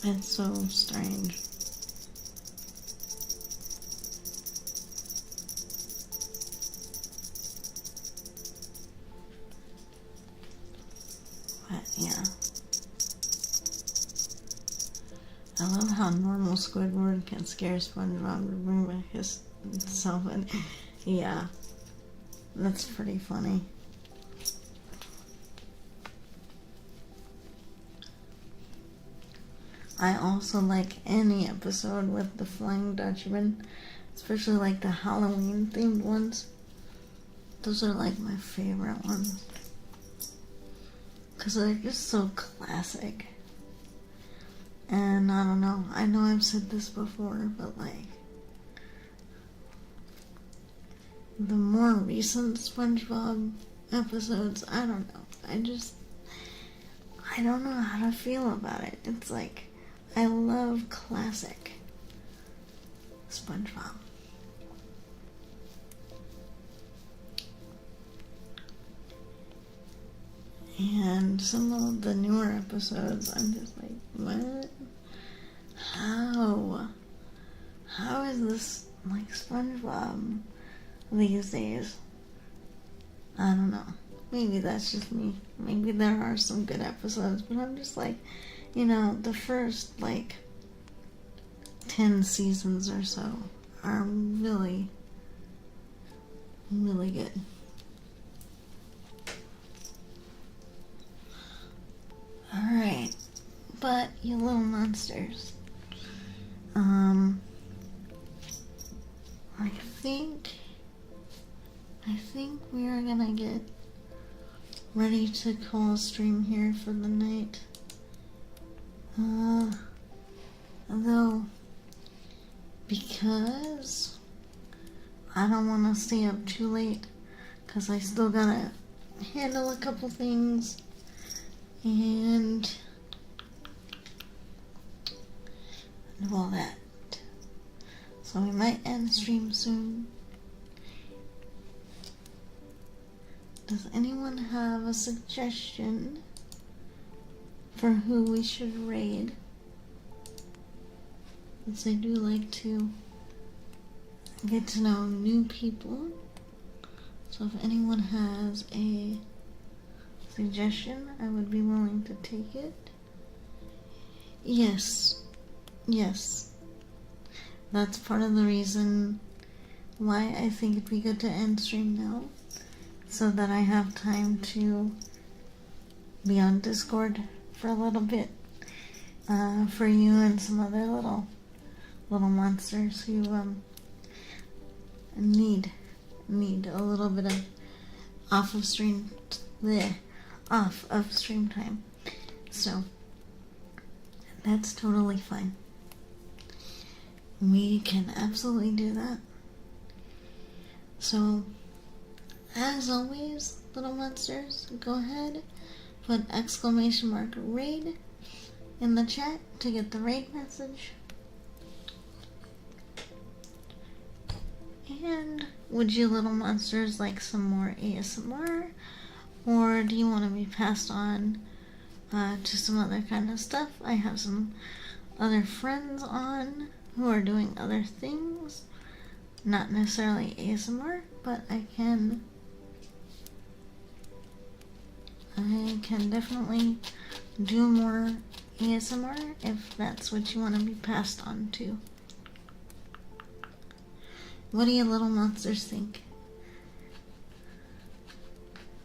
A: It's so strange. But yeah. I love how normal Squidward can scare SpongeBob to bring back his self, and yeah, that's pretty funny. I also like any episode with the Flying Dutchman, especially like the Halloween themed ones. Those are like my favorite ones because they're just so classic. And I don't know, I know I've said this before, but like the more recent SpongeBob episodes, I don't know. I don't know how to feel about it. It's like, I love classic SpongeBob. And some of the newer episodes, I'm just like, what? How? How is this like SpongeBob these days? I don't know. Maybe that's just me. Maybe there are some good episodes, but I'm just like, the first like 10 seasons or so are really, really good. Alright, but you little monsters. I think we are gonna get ready to call a stream here for the night. Though, because I don't want to stay up too late, because I still gotta handle a couple things and do all that. So we might end the stream soon. Does anyone have a suggestion for who we should raid? Since I do like to get to know new people. So if anyone has a suggestion, I would be willing to take it. Yes. That's part of the reason why I think it'd be good to end stream now, so that I have time to be on Discord for a little bit, for you and some other little monsters who need a little bit of off of stream time. So that's totally fine. We can absolutely do that. So, as always, little monsters, go ahead, put exclamation mark raid in the chat to get the raid message. And would you little monsters like some more ASMR? Or do you want to be passed on to some other kind of stuff? I have some other friends on who are doing other things. Not necessarily ASMR, but I can definitely do more ASMR if that's what you want to be passed on to. What do you little monsters think?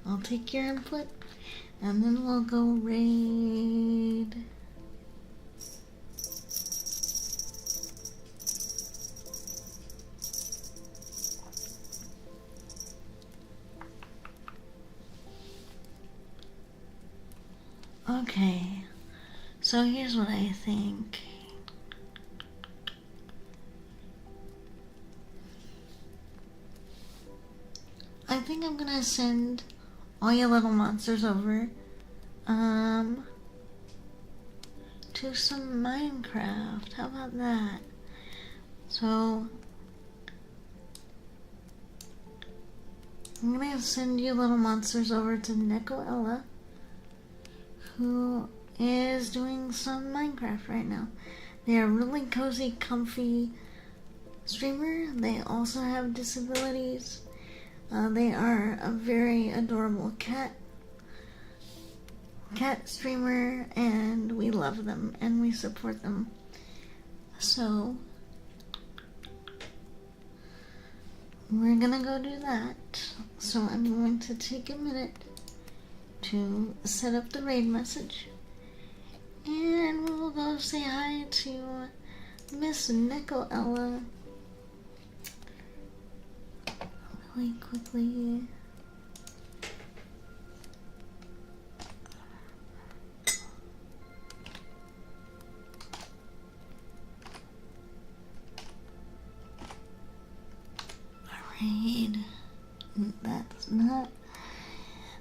A: I'll take your input and then we'll go raid. Okay, so here's what I think. I think I'm gonna send all your little monsters over to some Minecraft. How about that? So I'm gonna send you little monsters over to Nekoella, who is doing some Minecraft right now. They are really cozy, comfy streamer. They also have disabilities. They are a very adorable cat streamer, and we love them and we support them. So we're gonna go do that. So I'm going to take a minute to set up the raid message, and we'll go say hi to Miss Nekoella really quickly. Raid. That's not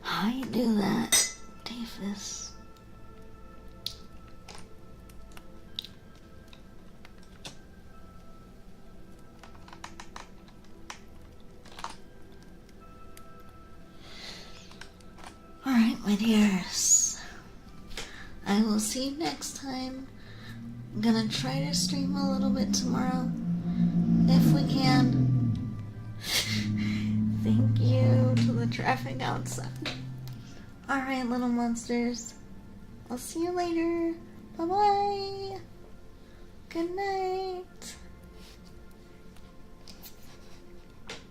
A: how you do that, Davis. Alright, my dears. I will see you next time. I'm gonna try to stream a little bit tomorrow, if we can. Thank you to the traffic outside. Alright, little monsters. I'll see you later. Bye-bye. Good night.